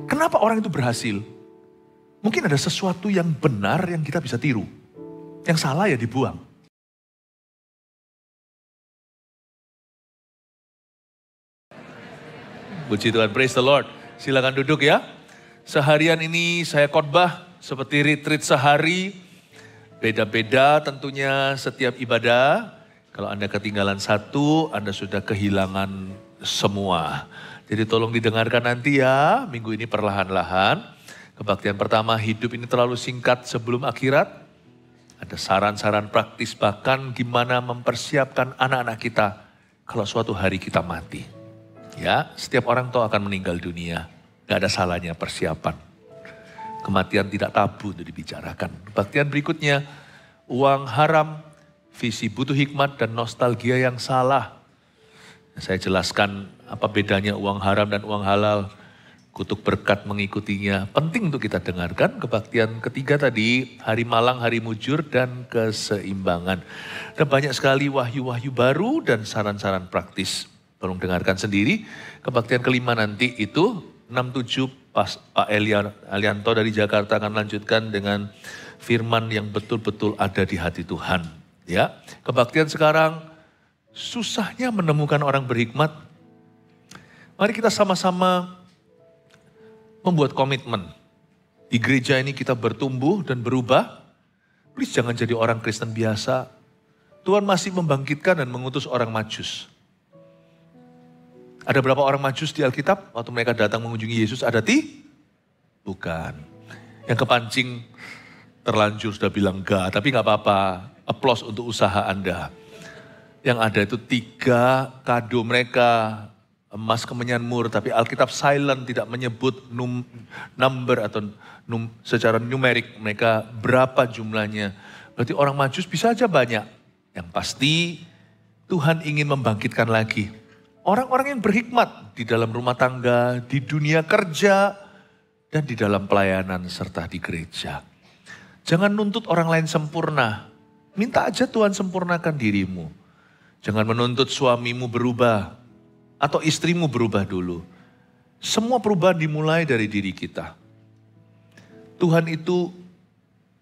Kenapa orang itu berhasil? Mungkin ada sesuatu yang benar yang kita bisa tiru. Yang salah ya dibuang. Puji Tuhan, praise the Lord. Silakan duduk ya. Seharian ini saya khotbah seperti retreat sehari. Beda-beda tentunya setiap ibadah. Kalau Anda ketinggalan satu, Anda sudah kehilangan semua. Jadi tolong didengarkan nanti ya, minggu ini perlahan-lahan. Kebaktian pertama, hidup ini terlalu singkat sebelum akhirat. Ada saran-saran praktis bahkan gimana mempersiapkan anak-anak kita kalau suatu hari kita mati. Ya, setiap orang tahu akan meninggal dunia. Gak ada salahnya persiapan. Kematian tidak tabu untuk dibicarakan. Kebaktian berikutnya, uang haram, visi butuh hikmat dan nostalgia yang salah. Saya jelaskan apa bedanya uang haram dan uang halal. Kutuk berkat mengikutinya. Penting untuk kita dengarkan. Kebaktian ketiga tadi, hari malang, hari mujur, dan keseimbangan. Dan banyak sekali wahyu-wahyu baru dan saran-saran praktis. Tolong dengarkan sendiri. Kebaktian kelima nanti itu 6-7 Pak Elianto dari Jakarta akan lanjutkan dengan firman yang betul-betul ada di hati Tuhan. Ya, kebaktian sekarang susahnya menemukan orang berhikmat. Mari kita sama-sama membuat komitmen. Di gereja ini kita bertumbuh dan berubah. Please jangan jadi orang Kristen biasa. Tuhan masih membangkitkan dan mengutus orang Majus. Ada berapa orang Majus di Alkitab waktu mereka datang mengunjungi Yesus? Ada bukan. Yang kepancing terlanjur sudah bilang enggak, tapi enggak apa-apa. Applause untuk usaha Anda. Yang ada itu 3 kado mereka, emas kemenyan mur, tapi Alkitab silent, tidak menyebut number atau secara numerik mereka berapa jumlahnya. Berarti orang Majus bisa aja banyak. Yang pasti Tuhan ingin membangkitkan lagi orang-orang yang berhikmat di dalam rumah tangga, di dunia kerja, dan di dalam pelayanan serta di gereja. Jangan nuntut orang lain sempurna. Minta aja Tuhan sempurnakan dirimu. Jangan menuntut suamimu berubah atau istrimu berubah dulu. Semua perubahan dimulai dari diri kita. Tuhan itu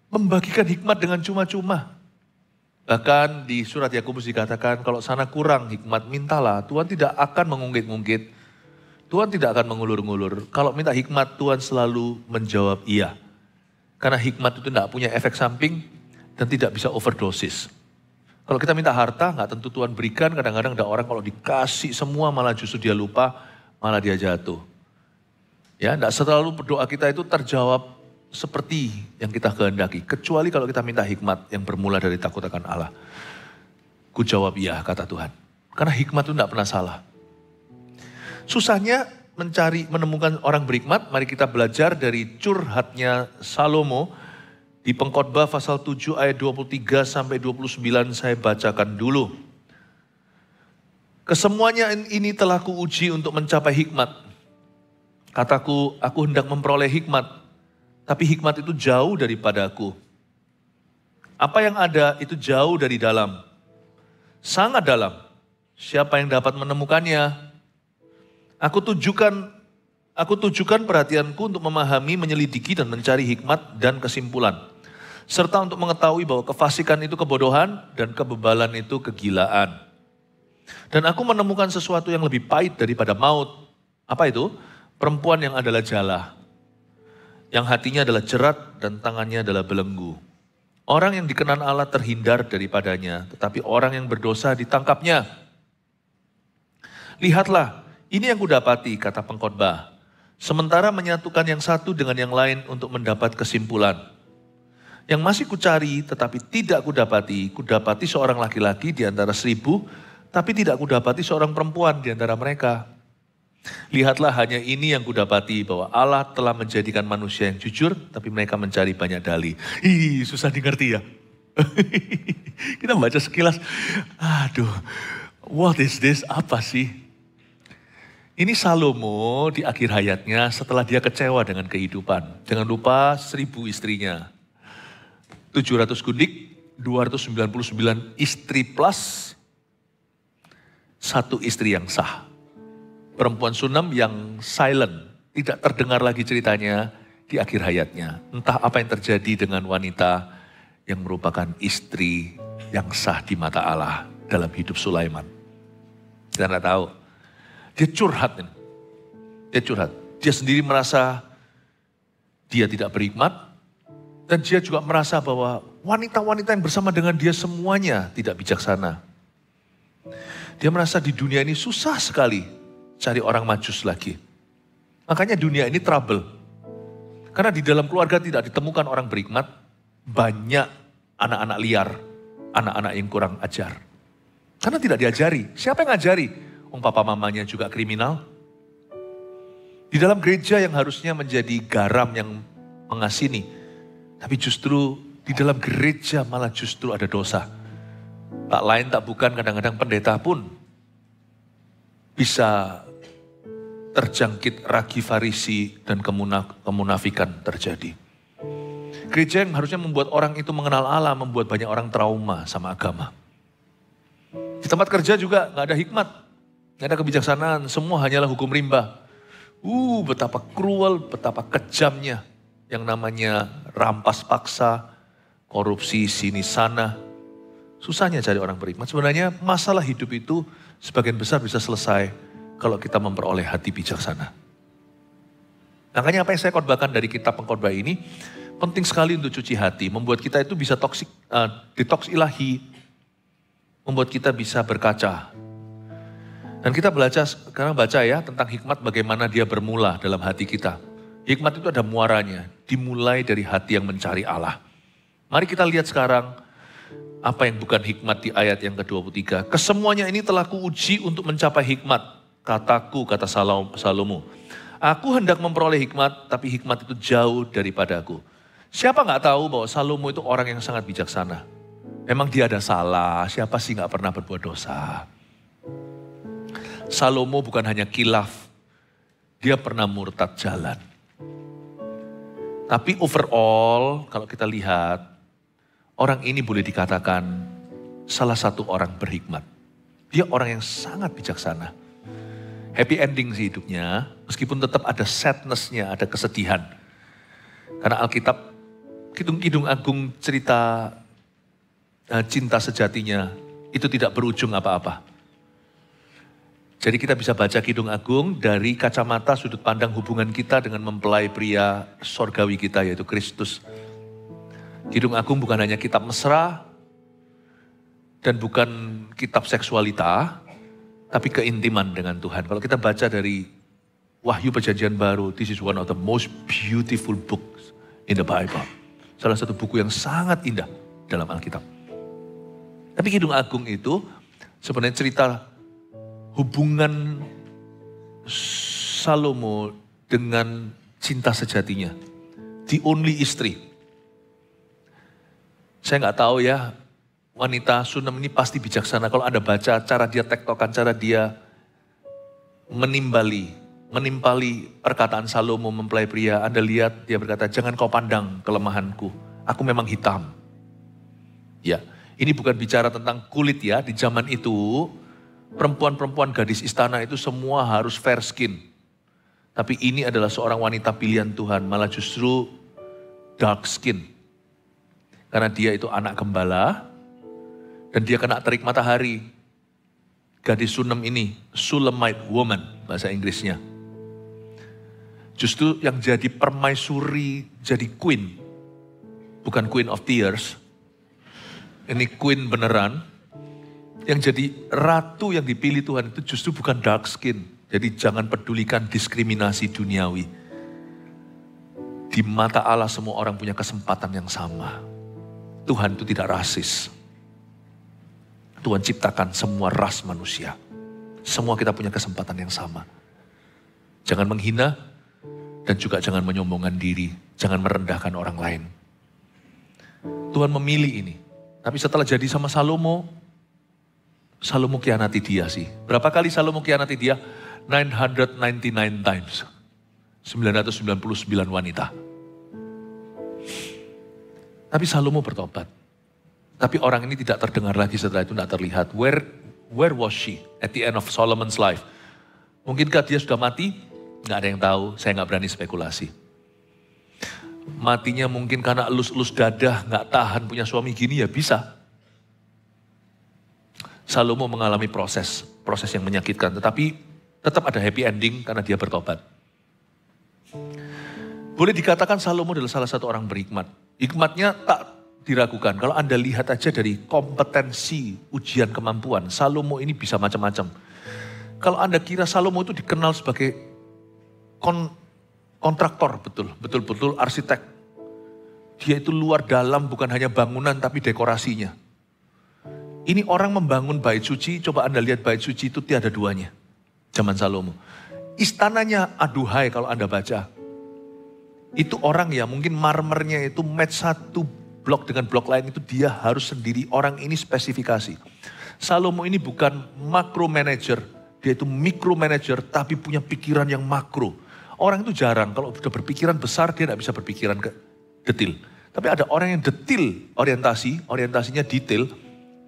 membagikan hikmat dengan cuma-cuma. Bahkan di surat Yakobus dikatakan kalau sana kurang hikmat mintalah. Tuhan tidak akan mengungkit-ungkit. Tuhan tidak akan mengulur-ngulur. Kalau minta hikmat Tuhan selalu menjawab iya. Karena hikmat itu tidak punya efek samping dan tidak bisa overdosis. Kalau kita minta harta gak tentu Tuhan berikan. Kadang-kadang ada orang kalau dikasih semua malah justru dia lupa, malah dia jatuh. Ya, tidak selalu berdoa kita itu terjawab seperti yang kita kehendaki. Kecuali kalau kita minta hikmat yang bermula dari takut akan Allah. Ku jawab iya, kata Tuhan. Karena hikmat itu tidak pernah salah. Susahnya menemukan orang berhikmat. Mari kita belajar dari curhatnya Salomo. Di Pengkhotbah pasal 7 ayat 23 sampai 29 saya bacakan dulu. Kesemuanya ini telah kuuji untuk mencapai hikmat. Kataku, aku hendak memperoleh hikmat. Tapi hikmat itu jauh daripadaku. Apa yang ada itu jauh dari dalam. Sangat dalam. Siapa yang dapat menemukannya? Aku tujukan perhatianku untuk memahami, menyelidiki dan mencari hikmat dan kesimpulan. Serta untuk mengetahui bahwa kefasikan itu kebodohan dan kebebalan itu kegilaan. Dan aku menemukan sesuatu yang lebih pahit daripada maut. Apa itu? Perempuan yang adalah jala. Yang hatinya adalah jerat dan tangannya adalah belenggu. Orang yang dikenan Allah terhindar daripadanya, tetapi orang yang berdosa ditangkapnya. Lihatlah, ini yang kudapati, kata pengkhotbah. Sementara menyatukan yang satu dengan yang lain untuk mendapat kesimpulan. Yang masih kucari tetapi tidak kudapati seorang laki-laki di antara 1000, tapi tidak kudapati seorang perempuan di antara mereka. Lihatlah hanya ini yang kudapati, bahwa Allah telah menjadikan manusia yang jujur, tapi mereka mencari banyak dalih. Susah dimengerti ya. Kita baca sekilas, aduh, what is this? Apa sih? Ini Salomo di akhir hayatnya setelah dia kecewa dengan kehidupan. Jangan lupa 1000 istrinya. 700 gundik, 299 istri plus 1 istri yang sah. Perempuan Sunem yang silent, tidak terdengar lagi ceritanya di akhir hayatnya. Entah apa yang terjadi dengan wanita yang merupakan istri yang sah di mata Allah dalam hidup Sulaiman. Kita tidak tahu. Dia curhat. Dia curhat. Dia sendiri merasa dia tidak berhikmat. Dan dia juga merasa bahwa wanita-wanita yang bersama dengan dia semuanya tidak bijaksana. Dia merasa di dunia ini susah sekali cari orang majus lagi. Makanya dunia ini trouble. Karena di dalam keluarga tidak ditemukan orang berhikmat. Banyak anak-anak liar, anak-anak yang kurang ajar. Karena tidak diajari. Siapa yang ngajari? Papa mamanya juga kriminal. Di dalam gereja yang harusnya menjadi garam yang mengasini. Tapi justru di dalam gereja malah justru ada dosa. Tak lain tak bukan kadang-kadang pendeta pun bisa terjangkit ragi Farisi dan kemunafikan terjadi. Gereja yang harusnya membuat orang itu mengenal Allah, membuat banyak orang trauma sama agama. Di tempat kerja juga gak ada hikmat, gak ada kebijaksanaan, semua hanyalah hukum rimba. Betapa cruel, betapa kejamnya yang namanya rampas paksa, korupsi sini sana. Susahnya cari orang berhikmat. Sebenarnya masalah hidup itu sebagian besar bisa selesai kalau kita memperoleh hati bijaksana. Makanya apa yang saya khotbahkan dari kitab pengkhotbah ini penting sekali untuk cuci hati, membuat kita itu bisa detox ilahi, membuat kita bisa berkaca. Dan kita belajar sekarang ya tentang hikmat bagaimana dia bermula dalam hati kita. Hikmat itu ada muaranya, dimulai dari hati yang mencari Allah. Mari kita lihat sekarang apa yang bukan hikmat di ayat yang ke-23. Kesemuanya ini telah kuuji untuk mencapai hikmat, kataku, kata Salomo. Aku hendak memperoleh hikmat, tapi hikmat itu jauh daripada aku. Siapa gak tahu bahwa Salomo itu orang yang sangat bijaksana? Memang dia ada salah, siapa sih gak pernah berbuat dosa? Salomo bukan hanya kilaf, dia pernah murtad jalan. Tapi overall kalau kita lihat, orang ini boleh dikatakan salah satu orang berhikmat. Dia orang yang sangat bijaksana. Happy ending sih hidupnya, meskipun tetap ada sadness-nya, ada kesedihan. Karena Alkitab, Kidung Agung cerita cinta sejatinya, itu tidak berujung apa-apa. Jadi kita bisa baca Kidung Agung dari kacamata sudut pandang hubungan kita dengan mempelai pria sorgawi kita yaitu Kristus. Kidung Agung bukan hanya kitab mesra dan bukan kitab seksualita, tapi keintiman dengan Tuhan. Kalau kita baca dari Wahyu Perjanjian Baru, this is one of the most beautiful books in the Bible. Salah satu buku yang sangat indah dalam Alkitab. Tapi Kidung Agung itu sebenarnya cerita hubungan Salomo dengan cinta sejatinya. The only istri. Saya nggak tahu ya, wanita Sunem ini pasti bijaksana. Kalau Anda baca cara dia tektokan, cara dia menimpali perkataan Salomo mempelai pria. Anda lihat dia berkata, jangan kau pandang kelemahanku. Aku memang hitam. Ya, ini bukan bicara tentang kulit ya. Di zaman itu, perempuan-perempuan gadis istana itu semua harus fair skin. Tapi ini adalah seorang wanita pilihan Tuhan, malah justru dark skin. Karena dia itu anak gembala, dan dia kena terik matahari. Gadis Sunem ini, Shulamite woman, bahasa Inggrisnya. Justru yang jadi permaisuri, jadi queen. Bukan queen of tears. Ini queen beneran. Yang jadi ratu yang dipilih Tuhan itu justru bukan dark skin. Jadi jangan pedulikan diskriminasi duniawi. Di mata Allah semua orang punya kesempatan yang sama. Tuhan itu tidak rasis. Tuhan ciptakan semua ras manusia. Semua kita punya kesempatan yang sama. Jangan menghina dan juga jangan menyombongkan diri. Jangan merendahkan orang lain. Tuhan memilih ini. Tapi setelah jadi sama Salomo kianati dia sih. Berapa kali Salomo kianati dia? 999 times. 999 wanita. Tapi Salomo bertobat. Tapi orang ini tidak terdengar lagi setelah itu, tidak terlihat. Where was she at the end of Solomon's life? Mungkinkah dia sudah mati? Nggak ada yang tahu, saya nggak berani spekulasi. Matinya mungkin karena elus-elus dadah, nggak tahan punya suami gini ya bisa. Salomo mengalami proses yang menyakitkan, tetapi tetap ada happy ending karena dia bertobat. Boleh dikatakan Salomo adalah salah satu orang berhikmat. Hikmatnya tak diragukan. Kalau Anda lihat aja dari kompetensi ujian kemampuan, Salomo ini bisa macam-macam. Kalau Anda kira Salomo itu dikenal sebagai kontraktor, betul-betul arsitek. Dia itu luar dalam bukan hanya bangunan tapi dekorasinya. Ini orang membangun bait suci, coba Anda lihat bait suci itu tiada duanya. Zaman Salomo. Istananya aduhai kalau Anda baca. Itu orang ya mungkin marmernya itu match satu blok dengan blok lain itu dia harus sendiri. Orang ini spesifikasi. Salomo ini bukan makro manager, dia itu mikro manager tapi punya pikiran yang makro. Orang itu jarang, kalau sudah berpikiran besar dia tidak bisa berpikiran ke detil. Tapi ada orang yang detil orientasinya detail,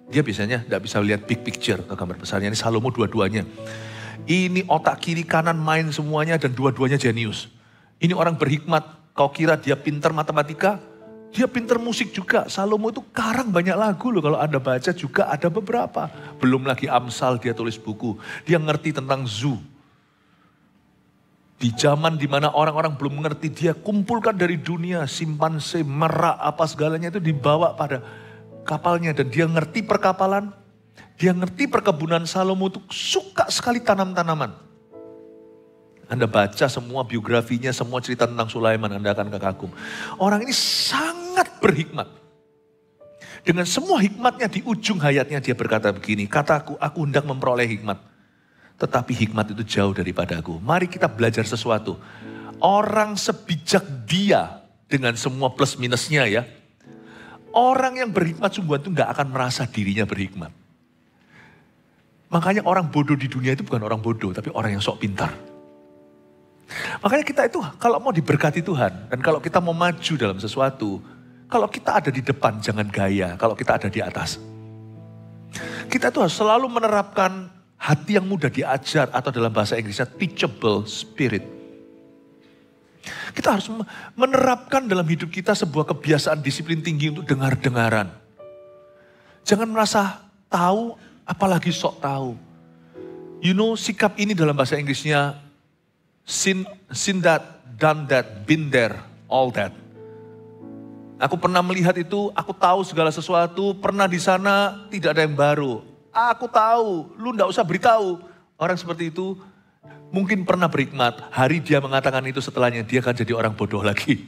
dia biasanya tidak bisa lihat big picture atau gambar besarnya. Ini Salomo dua-duanya. Ini otak kiri kanan main semuanya dan dua-duanya jenius. Ini orang berhikmat, kau kira dia pintar matematika? Dia pintar musik juga. Salomo itu karang banyak lagu loh, kalau Anda baca juga ada beberapa. Belum lagi Amsal dia tulis buku. Dia ngerti tentang zoo. Di zaman dimana orang-orang belum mengerti, dia kumpulkan dari dunia, simpanse, merak, apa segalanya itu dibawa pada kapalnya. Dan dia ngerti perkapalan, dia ngerti perkebunan. Salomo itu suka sekali tanam-tanaman. Anda baca semua biografinya, semua cerita tentang Sulaiman, Anda akan kagum. Orang ini sangat berhikmat. Dengan semua hikmatnya di ujung hayatnya dia berkata begini, kataku, aku hendak memperoleh hikmat. Tetapi hikmat itu jauh daripadaku. Mari kita belajar sesuatu. Orang sebijak dia dengan semua plus minusnya ya. Orang yang berhikmat sungguhan itu gak akan merasa dirinya berhikmat. Makanya orang bodoh di dunia itu bukan orang bodoh, tapi orang yang sok pintar. Makanya kita itu kalau mau diberkati Tuhan dan kalau kita mau maju dalam sesuatu, kalau kita ada di depan jangan gaya, kalau kita ada di atas. Kita itu harus selalu menerapkan hati yang mudah diajar atau dalam bahasa Inggrisnya teachable spirit. Kita harus menerapkan dalam hidup kita sebuah kebiasaan disiplin tinggi untuk dengar-dengaran. Jangan merasa tahu apalagi sok tahu. You know, sikap ini dalam bahasa Inggrisnya seen that, done that, been there, all that. Aku pernah melihat itu, aku tahu segala sesuatu, pernah di sana, tidak ada yang baru. Aku tahu, lu enggak usah beritahu. Orang seperti itu mungkin pernah berhikmat, hari dia mengatakan itu setelahnya, dia akan jadi orang bodoh lagi.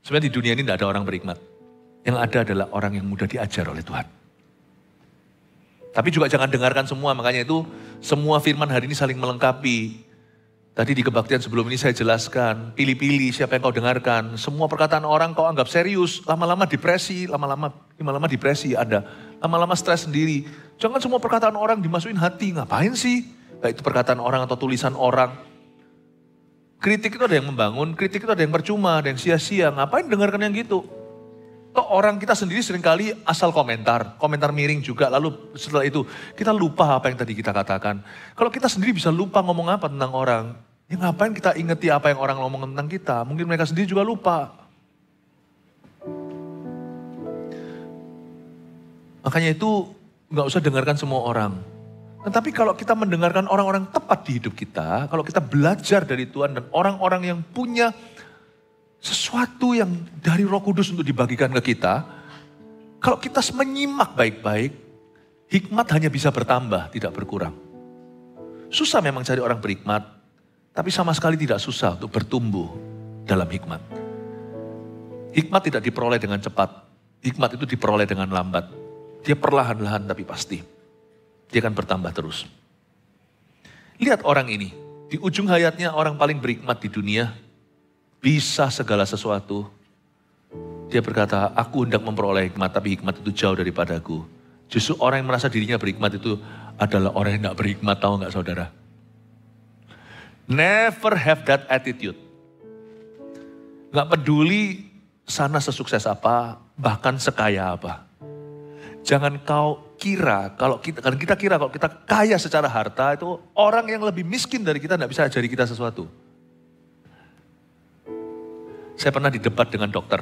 Sebenarnya di dunia ini tidak ada orang berhikmat. Yang ada adalah orang yang mudah diajar oleh Tuhan. Tapi juga jangan dengarkan semua, makanya itu semua firman hari ini saling melengkapi. Tadi di kebaktian sebelum ini saya jelaskan, pilih-pilih siapa yang kau dengarkan. Semua perkataan orang kau anggap serius, lama-lama depresi, lama-lama depresi Anda. Lama-lama stres sendiri. Jangan semua perkataan orang dimasukin hati, ngapain sih? Baik itu perkataan orang atau tulisan orang. Kritik itu ada yang membangun, kritik itu ada yang percuma, ada yang sia-sia. Ngapain dengarkan yang gitu? Toh orang kita sendiri seringkali asal komentar miring juga. Lalu setelah itu kita lupa apa yang tadi kita katakan. Kalau kita sendiri bisa lupa ngomong apa tentang orang, ya ngapain kita ingeti apa yang orang ngomong tentang kita? Mungkin mereka sendiri juga lupa. Makanya itu gak usah dengarkan semua orang. Tetapi kalau kita mendengarkan orang-orang tepat di hidup kita, kalau kita belajar dari Tuhan dan orang-orang yang punya sesuatu yang dari Roh Kudus untuk dibagikan ke kita, kalau kita menyimak baik-baik, hikmat hanya bisa bertambah, tidak berkurang. Susah memang cari orang berhikmat, tapi sama sekali tidak susah untuk bertumbuh dalam hikmat. Hikmat tidak diperoleh dengan cepat, hikmat itu diperoleh dengan lambat. Dia perlahan-lahan tapi pasti. Dia akan bertambah terus. Lihat orang ini, di ujung hayatnya orang paling berhikmat di dunia, bisa segala sesuatu. Dia berkata, aku hendak memperoleh hikmat, tapi hikmat itu jauh daripadaku. Justru orang yang merasa dirinya berhikmat itu adalah orang yang tidak berhikmat, tahu nggak saudara? Never have that attitude. Nggak peduli sana sesukses apa, bahkan sekaya apa. Jangan kau kira, kalau kita kira kalau kita kaya secara harta itu orang yang lebih miskin dari kita tidak bisa ajari kita sesuatu. Saya pernah didebat dengan dokter.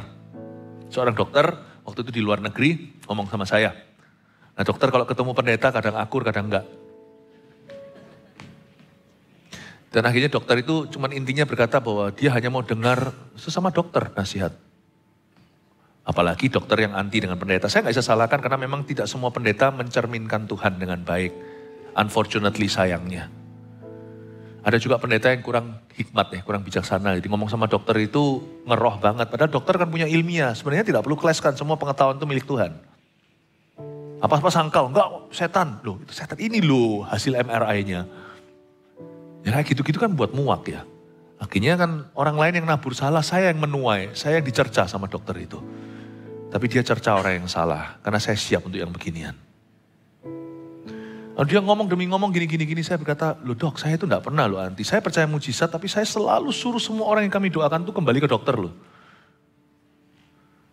Seorang dokter waktu itu di luar negeri ngomong sama saya. Nah dokter kalau ketemu pendeta kadang akur, kadang enggak. Dan akhirnya dokter itu cuman intinya berkata bahwa dia hanya mau dengar sesama dokter nasihat. Apalagi dokter yang anti dengan pendeta. Saya nggak bisa salahkan karena memang tidak semua pendeta mencerminkan Tuhan dengan baik. Unfortunately sayangnya. Ada juga pendeta yang kurang hikmat ya, kurang bijaksana. Jadi ngomong sama dokter itu ngeroh banget. Padahal dokter kan punya ilmiah. Sebenarnya tidak perlu keleskan, semua pengetahuan itu milik Tuhan. Apa-apa sangkal, enggak setan. Loh itu setan ini loh hasil MRI-nya. Ya kayak gitu-gitu kan buat muak ya. Akhirnya kan orang lain yang nabur salah, saya yang menuai, saya yang dicerca sama dokter itu. Tapi dia cerca orang yang salah, karena saya siap untuk yang beginian. Lalu dia ngomong demi ngomong gini, saya berkata, loh dok saya itu enggak pernah loh anti. Saya percaya mujizat, tapi saya selalu suruh semua orang yang kami doakan itu kembali ke dokter loh.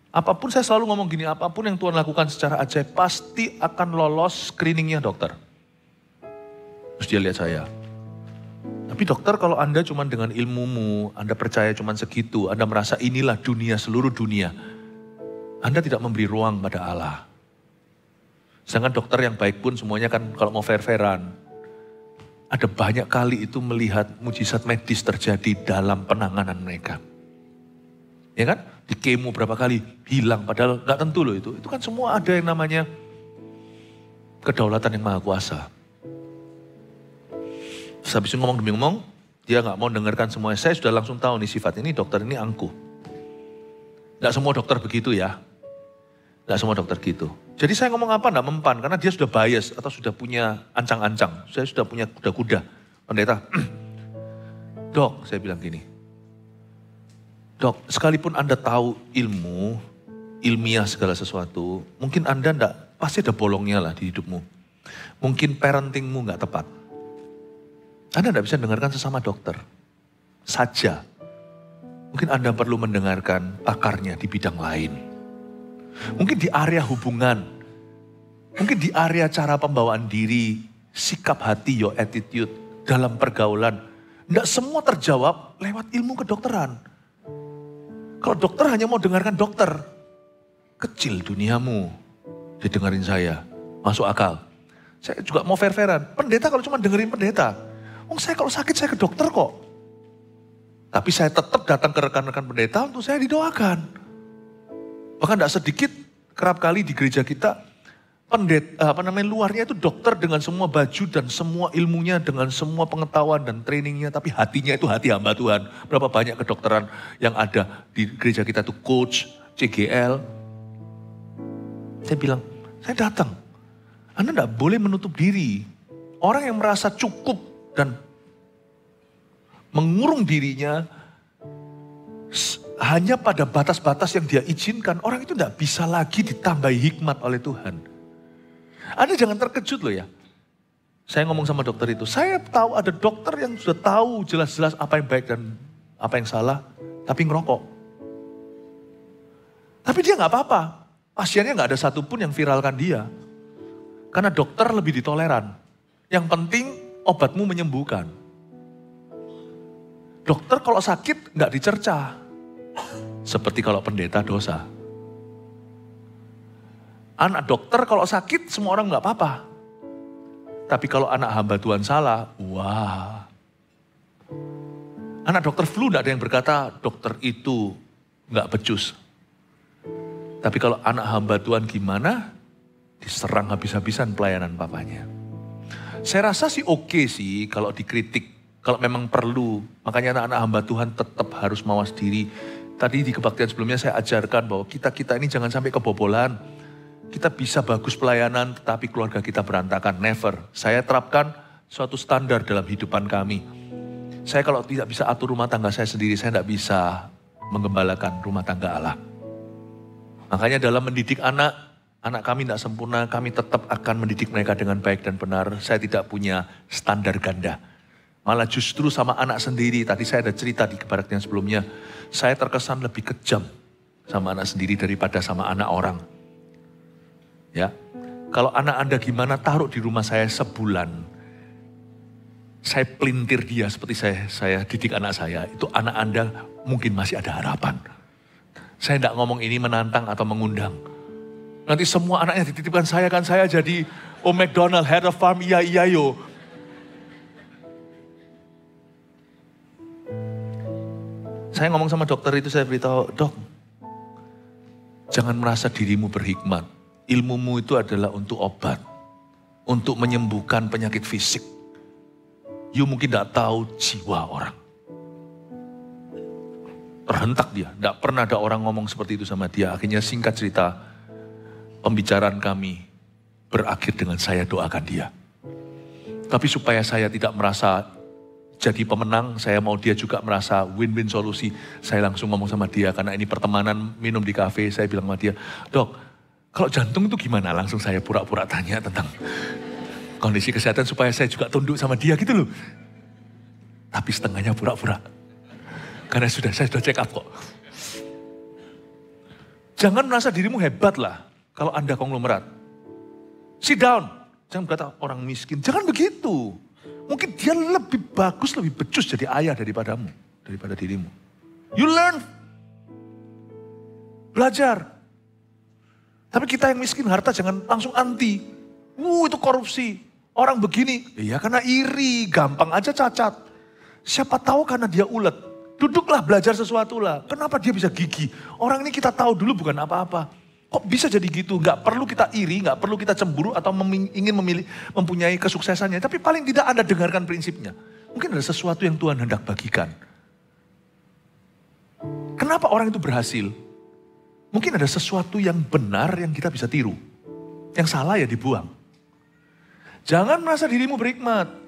Apapun saya selalu ngomong gini, apapun yang Tuhan lakukan secara ajaib, pasti akan lolos screeningnya dokter. Terus dia lihat saya. Tapi dokter kalau Anda cuma dengan ilmumu, Anda percaya cuma segitu, Anda merasa inilah dunia, seluruh dunia. Anda tidak memberi ruang pada Allah. Sedangkan dokter yang baik pun semuanya kan kalau mau fair-fairan. Ada banyak kali itu melihat mujizat medis terjadi dalam penanganan mereka. Ya kan? Di kemo berapa kali hilang padahal gak tentu loh itu. Itu kan semua ada yang namanya kedaulatan yang maha kuasa. Terus habis itu ngomong demi ngomong, dia gak mau dengarkan semuanya. Saya sudah langsung tahu nih sifat ini dokter ini angkuh. Gak semua dokter begitu ya. Gak semua dokter gitu. Jadi saya ngomong apa gak mempan, karena dia sudah bias atau sudah punya ancang-ancang. Saya sudah punya kuda-kuda. Pendeta, dok saya bilang gini. Dok, sekalipun Anda tahu ilmu, ilmiah segala sesuatu, mungkin Anda enggak, pasti ada bolongnya lah di hidupmu. Mungkin parentingmu gak tepat. Anda tidak bisa dengarkan sesama dokter saja. Mungkin Anda perlu mendengarkan pakarnya di bidang lain. Mungkin di area hubungan. Mungkin di area cara pembawaan diri, sikap hati, your attitude dalam pergaulan. Tidak semua terjawab lewat ilmu kedokteran. Kalau dokter hanya mau dengarkan dokter, kecil duniamu. Didengarin saya, masuk akal. Saya juga mau fair-fairan. Pendeta kalau cuma dengerin pendeta. Saya kalau sakit saya ke dokter kok. Tapi saya tetap datang ke rekan-rekan pendeta untuk saya didoakan. Bahkan tidak sedikit kerap kali di gereja kita pendeta luarnya itu dokter dengan semua baju dan semua ilmunya dengan semua pengetahuan dan trainingnya, tapi hatinya itu hati hamba Tuhan. Berapa banyak kedokteran yang ada di gereja kita itu coach, CGL. Saya bilang, saya datang. Anda tidak boleh menutup diri. Orang yang merasa cukup dan mengurung dirinya hanya pada batas-batas yang dia izinkan, orang itu tidak bisa lagi ditambahi hikmat oleh Tuhan. Anda jangan terkejut loh ya. Saya ngomong sama dokter itu, saya tahu ada dokter yang sudah tahu jelas-jelas apa yang baik dan apa yang salah, tapi ngerokok. Tapi dia nggak apa-apa, pasiennya nggak ada satupun yang viralkan dia. Karena dokter lebih ditoleran. Yang penting obatmu menyembuhkan. Dokter kalau sakit nggak dicerca. Seperti kalau pendeta dosa. Anak dokter kalau sakit semua orang nggak apa-apa. Tapi kalau anak hamba Tuhan salah, wah. Anak dokter flu nggak ada yang berkata dokter itu nggak becus. Tapi kalau anak hamba Tuhan gimana? Diserang habis-habisan pelayanan papanya. Saya rasa sih oke sih kalau dikritik, kalau memang perlu. Makanya anak-anak hamba Tuhan tetap harus mawas diri. Tadi di kebaktian sebelumnya saya ajarkan bahwa kita ini jangan sampai kebobolan. Kita bisa bagus pelayanan tetapi keluarga kita berantakan. Never. Saya terapkan suatu standar dalam hidupan kami. Saya kalau tidak bisa atur rumah tangga saya sendiri, saya tidak bisa menggembalakan rumah tangga Allah. Makanya dalam mendidik anak kami tidak sempurna, kami tetap akan mendidik mereka dengan baik dan benar. Saya tidak punya standar ganda. Malah justru sama anak sendiri, tadi saya ada cerita di kebaktian sebelumnya, saya terkesan lebih kejam sama anak sendiri daripada sama anak orang. Ya, kalau anak Anda gimana, taruh di rumah saya sebulan. saya pelintir dia seperti saya didik anak saya, itu anak Anda mungkin masih ada harapan. Saya tidak ngomong ini menantang atau mengundang. Nanti semua anaknya dititipkan saya, kan saya jadi McDonald, head of farm, iya yo. Saya ngomong sama dokter itu, saya beritahu, dok, jangan merasa dirimu berhikmat. Ilmumu itu adalah untuk obat, untuk menyembuhkan penyakit fisik. You mungkin tidak tahu jiwa orang. Terhentak dia, tidak pernah ada orang ngomong seperti itu sama dia. Akhirnya singkat cerita, pembicaraan kami berakhir dengan saya doakan dia. Tapi supaya saya tidak merasa jadi pemenang, saya mau dia juga merasa win-win solusi. Saya langsung ngomong sama dia, karena ini pertemanan minum di kafe, saya bilang sama dia, dok, kalau jantung itu gimana? Langsung saya pura-pura tanya tentang kondisi kesehatan supaya saya juga tunduk sama dia gitu loh. Tapi setengahnya pura-pura. Karena saya sudah check up kok. Jangan merasa dirimu hebat lah kalau Anda konglomerat. Sit down. Jangan berkata orang miskin. Jangan begitu. Mungkin dia lebih bagus, lebih becus jadi ayah daripadamu, daripada dirimu. You learn. Belajar. Tapi kita yang miskin harta jangan langsung anti. Itu korupsi. Orang begini. Ya karena iri, gampang aja cacat. Siapa tahu karena dia ulet. Duduklah belajar sesuatu lah. Kenapa dia bisa gigi? Orang ini kita tahu dulu bukan apa-apa. Kok bisa jadi gitu? Gak perlu kita iri, gak perlu kita cemburu atau ingin mempunyai kesuksesannya. Tapi paling tidak Anda dengarkan prinsipnya. Mungkin ada sesuatu yang Tuhan hendak bagikan. Kenapa orang itu berhasil? Mungkin ada sesuatu yang benar yang kita bisa tiru. Yang salah ya dibuang. Jangan merasa dirimu berhikmat.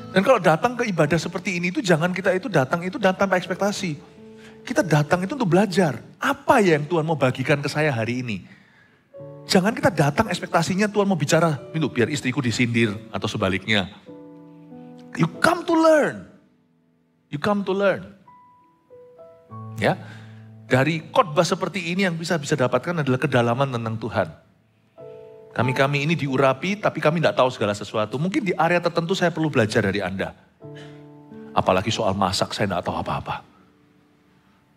Dan kalau datang ke ibadah seperti ini itu jangan kita itu datang tanpa ekspektasi. Kita datang itu untuk belajar. Apa ya yang Tuhan mau bagikan ke saya hari ini? Jangan kita datang ekspektasinya Tuhan mau bicara, biar istriku disindir atau sebaliknya. You come to learn. You come to learn. Ya, dari khotbah seperti ini yang bisa dapatkan adalah kedalaman tentang Tuhan. Kami ini diurapi, tapi kami tidak tahu segala sesuatu. Mungkin di area tertentu saya perlu belajar dari Anda. Apalagi soal masak, saya tidak tahu apa-apa.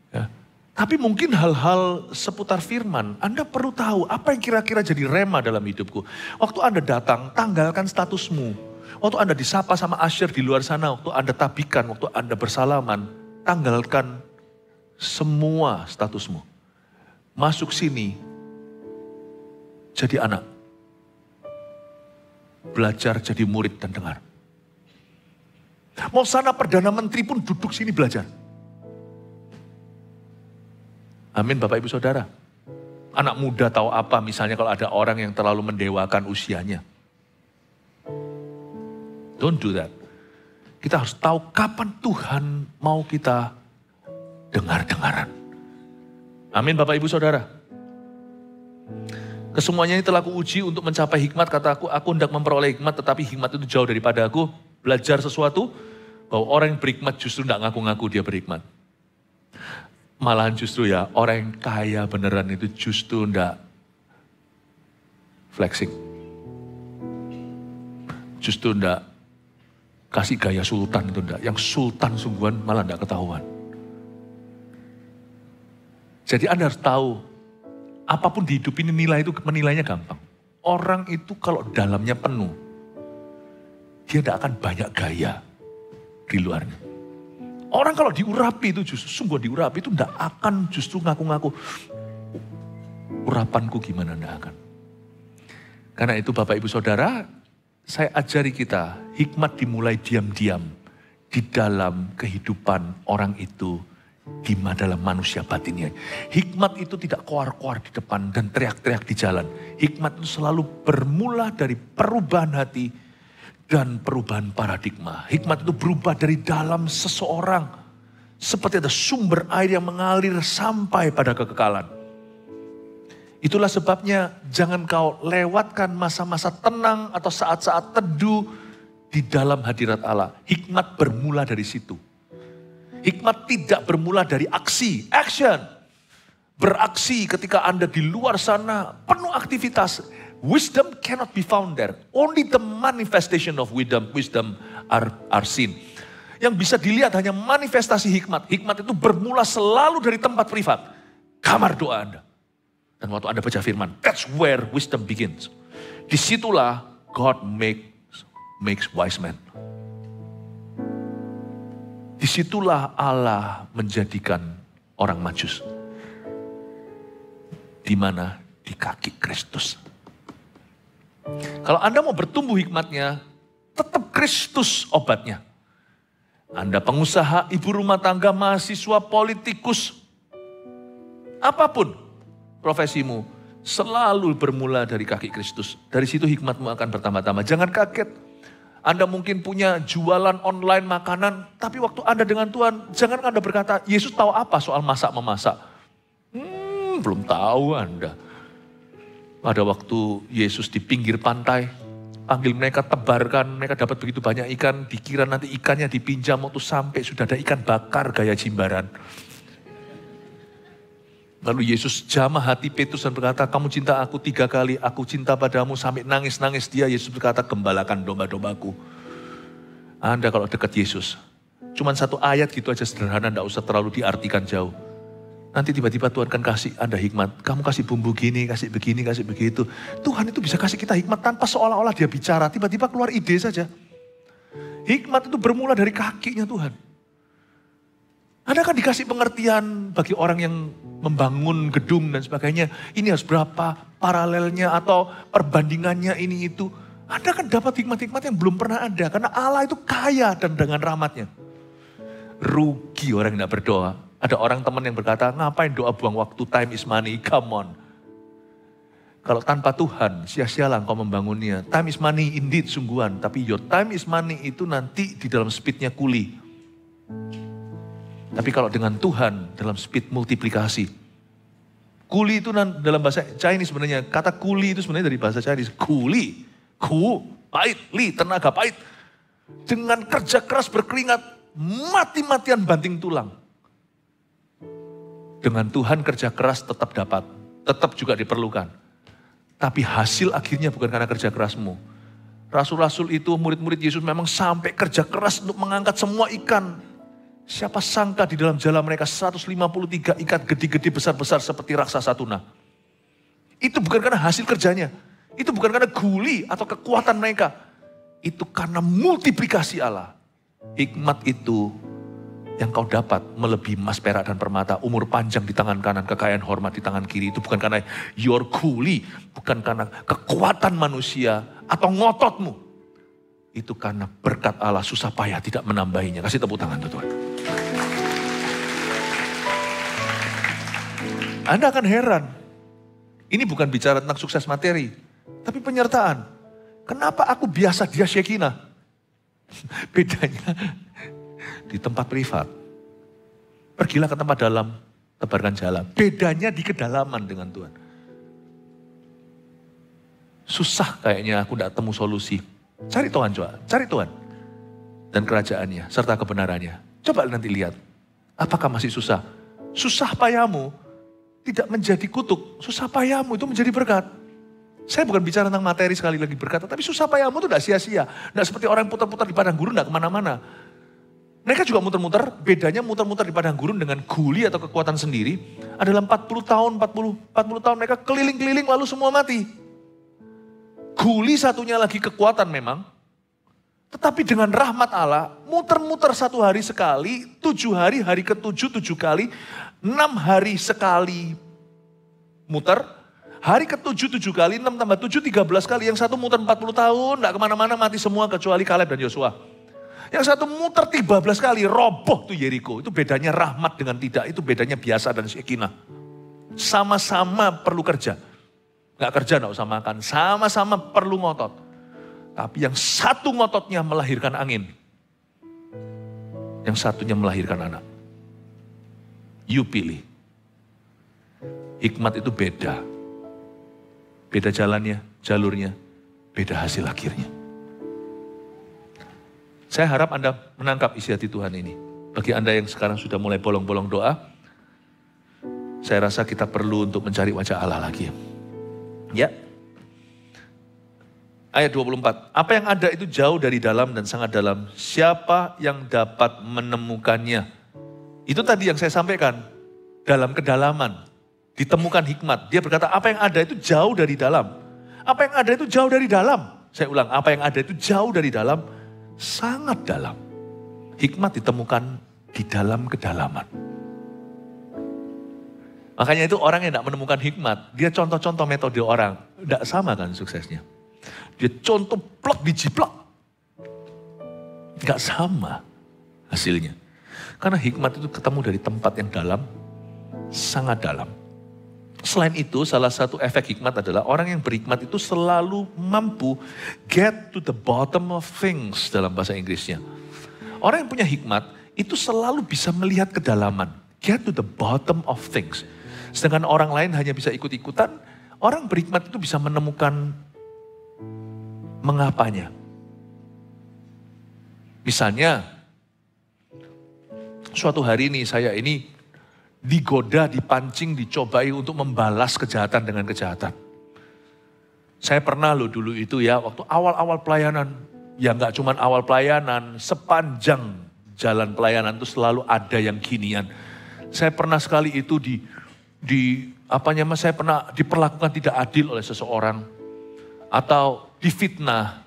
Ya. Tapi mungkin hal-hal seputar firman, Anda perlu tahu apa yang kira-kira jadi rema dalam hidupku. Waktu Anda datang, tanggalkan statusmu. Waktu Anda disapa sama Asher di luar sana, waktu Anda tabikan, waktu Anda bersalaman, tanggalkan semua statusmu. Masuk sini, jadi anak. Belajar jadi murid dan dengar. Mau sana Perdana Menteri pun duduk sini belajar. Amin Bapak Ibu Saudara. Anak muda tahu apa misalnya kalau ada orang yang terlalu mendewakan usianya. Don't do that. Kita harus tahu kapan Tuhan mau kita dengar-dengaran. Amin Bapak Ibu Saudara. Kesemuanya ini telah kuuji untuk mencapai hikmat, kataku, aku hendak memperoleh hikmat, tetapi hikmat itu jauh daripada aku. Belajar sesuatu, bahwa orang yang berhikmat justru tidak ngaku-ngaku dia berhikmat. Malahan justru ya, orang yang kaya beneran itu justru tidak flexing. Justru tidak kasih gaya sultan itu tidak. Yang sultan sungguhan malah tidak ketahuan. Jadi Anda harus tahu, apapun di hidup ini menilainya gampang. Orang itu kalau dalamnya penuh, dia tidak akan banyak gaya di luarnya. Orang kalau diurapi itu justru, sungguh diurapi itu tidak akan justru ngaku-ngaku. Urapanku gimana, tidak akan. Karena itu Bapak Ibu Saudara, saya ajari kita, hikmat dimulai diam-diam di dalam kehidupan orang itu, di dalam manusia batinnya. Hikmat itu tidak koar-koar di depan dan teriak-teriak di jalan. Hikmat itu selalu bermula dari perubahan hati dan perubahan paradigma. Hikmat itu berubah dari dalam seseorang. Seperti ada sumber air yang mengalir sampai pada kekekalan. Itulah sebabnya jangan kau lewatkan masa-masa tenang atau saat-saat teduh di dalam hadirat Allah. Hikmat bermula dari situ. Hikmat tidak bermula dari aksi, action. Beraksi ketika Anda di luar sana penuh aktivitas. Wisdom cannot be found there. Only the manifestation of wisdom are seen. Yang bisa dilihat hanya manifestasi hikmat. Hikmat itu bermula selalu dari tempat privat. Kamar doa Anda. Dan waktu Anda baca firman, that's where wisdom begins. Disitulah God makes wise men. Disitulah Allah menjadikan orang majus. Di mana? Di kaki Kristus. Kalau Anda mau bertumbuh hikmatnya, tetap Kristus obatnya. Anda pengusaha, ibu rumah tangga, mahasiswa, politikus, apapun profesimu, selalu bermula dari kaki Kristus. Dari situ hikmatmu akan bertambah-tambah. Jangan kaget. Anda mungkin punya jualan online makanan, tapi waktu Anda dengan Tuhan, jangan Anda berkata, Yesus tahu apa soal masak-memasak. Belum tahu Anda. Pada waktu Yesus di pinggir pantai, panggil mereka, tebarkan, mereka dapat begitu banyak ikan, dikira nanti ikannya dipinjam, waktu sampai sudah ada ikan bakar gaya jimbaran. Lalu Yesus jamah hati Petrus dan berkata, kamu cinta aku 3 kali, aku cinta padamu, sampai nangis-nangis dia. Yesus berkata, gembalakan domba-dombaku. Anda kalau dekat Yesus, cuman 1 ayat gitu aja sederhana, tidak usah terlalu diartikan jauh. Nanti tiba-tiba Tuhan akan kasih Anda hikmat. Kamu kasih bumbu gini, kasih begini, kasih begitu. Tuhan itu bisa kasih kita hikmat tanpa seolah-olah dia bicara. Tiba-tiba keluar ide saja. Hikmat itu bermula dari kakinya Tuhan. Anda akan dikasih pengertian bagi orang yang membangun gedung dan sebagainya. Ini harus berapa paralelnya atau perbandingannya ini itu. Anda akan dapat hikmat-hikmat yang belum pernah ada. Karena Allah itu kaya dan dengan rahmatnya. Rugi orang yang tidak berdoa. Ada orang teman yang berkata, ngapain doa buang waktu, time is money, come on. Kalau tanpa Tuhan, sia-sialah engkau membangunnya. Time is money indeed, sungguhan. Tapi your time is money itu nanti di dalam speednya kuli. Tapi kalau dengan Tuhan, dalam speed multiplikasi. Kuli itu dalam bahasa Chinese sebenarnya, kata kuli itu sebenarnya dari bahasa Chinese. Kuli, pahit, tenaga pahit. Dengan kerja keras berkeringat, mati-matian banting tulang. Dengan Tuhan kerja keras tetap dapat, tetap juga diperlukan. Tapi hasil akhirnya bukan karena kerja kerasmu. Rasul-rasul itu, murid-murid Yesus memang sampai kerja keras untuk mengangkat semua ikan. Siapa sangka di dalam jala mereka 153 ikan gede-gede besar-besar seperti raksasa tuna. Itu bukan karena hasil kerjanya. Itu bukan karena guli atau kekuatan mereka. Itu karena multiplikasi Allah. Hikmat itu yang kau dapat melebihi emas, perak, dan permata. Umur panjang di tangan kanan, kekayaan hormat di tangan kiri. Itu bukan karena your kuli, bukan karena kekuatan manusia atau ngototmu. Itu karena berkat Allah, susah payah tidak menambahinya. Kasih tepuk tangan Tuhan. Anda akan heran. Ini bukan bicara tentang sukses materi, tapi penyertaan. Kenapa aku biasa dia Shekinah? Bedanya di tempat privat. Pergilah ke tempat dalam, tebarkan jala. Bedanya di kedalaman dengan Tuhan. Susah kayaknya aku tidak temu solusi. Cari Tuhan, coba. Cari Tuhan. Dan kerajaannya, serta kebenarannya. Coba nanti lihat. Apakah masih susah? Susah payahmu tidak menjadi kutuk. Susah payahmu itu menjadi berkat. Saya bukan bicara tentang materi sekali lagi berkata, tapi susah payahmu itu tidak sia-sia. Tidak seperti orang yang putar-putar di padang gurun, tidak kemana-mana. Mereka juga muter-muter, bedanya muter-muter di padang gurun dengan guli atau kekuatan sendiri. Adalah 40 tahun mereka keliling-keliling lalu semua mati. Guli satunya lagi kekuatan memang. Tetapi dengan rahmat Allah, muter-muter 1 hari sekali, 7 hari, hari ke-7, 7 kali, 6 hari sekali muter. Hari ke-7, 7 kali, 6 tambah 7, 13 kali. Yang satu muter 40 tahun, tidak kemana-mana, mati semua kecuali Kaleb dan Yosua. Yang satu muter 13 kali, roboh tuh Yeriko. Itu bedanya rahmat dengan tidak, itu bedanya biasa dan Shekinah. Sama-sama perlu kerja. Gak kerja gak usah makan, sama-sama perlu ngotot. Tapi yang satu ngototnya melahirkan angin. Yang satunya melahirkan anak. You pilih. Hikmat itu beda. Beda jalannya, jalurnya, beda hasil akhirnya. Saya harap Anda menangkap isi hati Tuhan ini. Bagi Anda yang sekarang sudah mulai bolong-bolong doa, saya rasa kita perlu untuk mencari wajah Allah lagi. Ya, Ayat 24, apa yang ada itu jauh dari dalam dan sangat dalam. Siapa yang dapat menemukannya? Itu tadi yang saya sampaikan. Dalam kedalaman, ditemukan hikmat. Dia berkata apa yang ada itu jauh dari dalam. Apa yang ada itu jauh dari dalam. Saya ulang, apa yang ada itu jauh dari dalam, sangat dalam. Hikmat ditemukan di dalam kedalaman. Makanya itu orang yang tidak menemukan hikmat, dia contoh-contoh metode orang. Tidak sama kan suksesnya. Dia contoh plak dijiplak. Gak sama hasilnya. Karena hikmat itu ketemu dari tempat yang dalam, sangat dalam. Selain itu, salah satu efek hikmat adalah orang yang berhikmat itu selalu mampu get to the bottom of things dalam bahasa Inggrisnya. Orang yang punya hikmat itu selalu bisa melihat kedalaman. Get to the bottom of things. Sedangkan orang lain hanya bisa ikut-ikutan, orang berhikmat itu bisa menemukan mengapanya. Misalnya, suatu hari ini saya ini digoda, dipancing, dicobai untuk membalas kejahatan dengan kejahatan. Saya pernah loh dulu itu ya, waktu awal-awal pelayanan, ya nggak cuma awal pelayanan, sepanjang jalan pelayanan itu selalu ada yang ginian. Saya pernah sekali itu saya pernah diperlakukan tidak adil oleh seseorang, atau difitnah,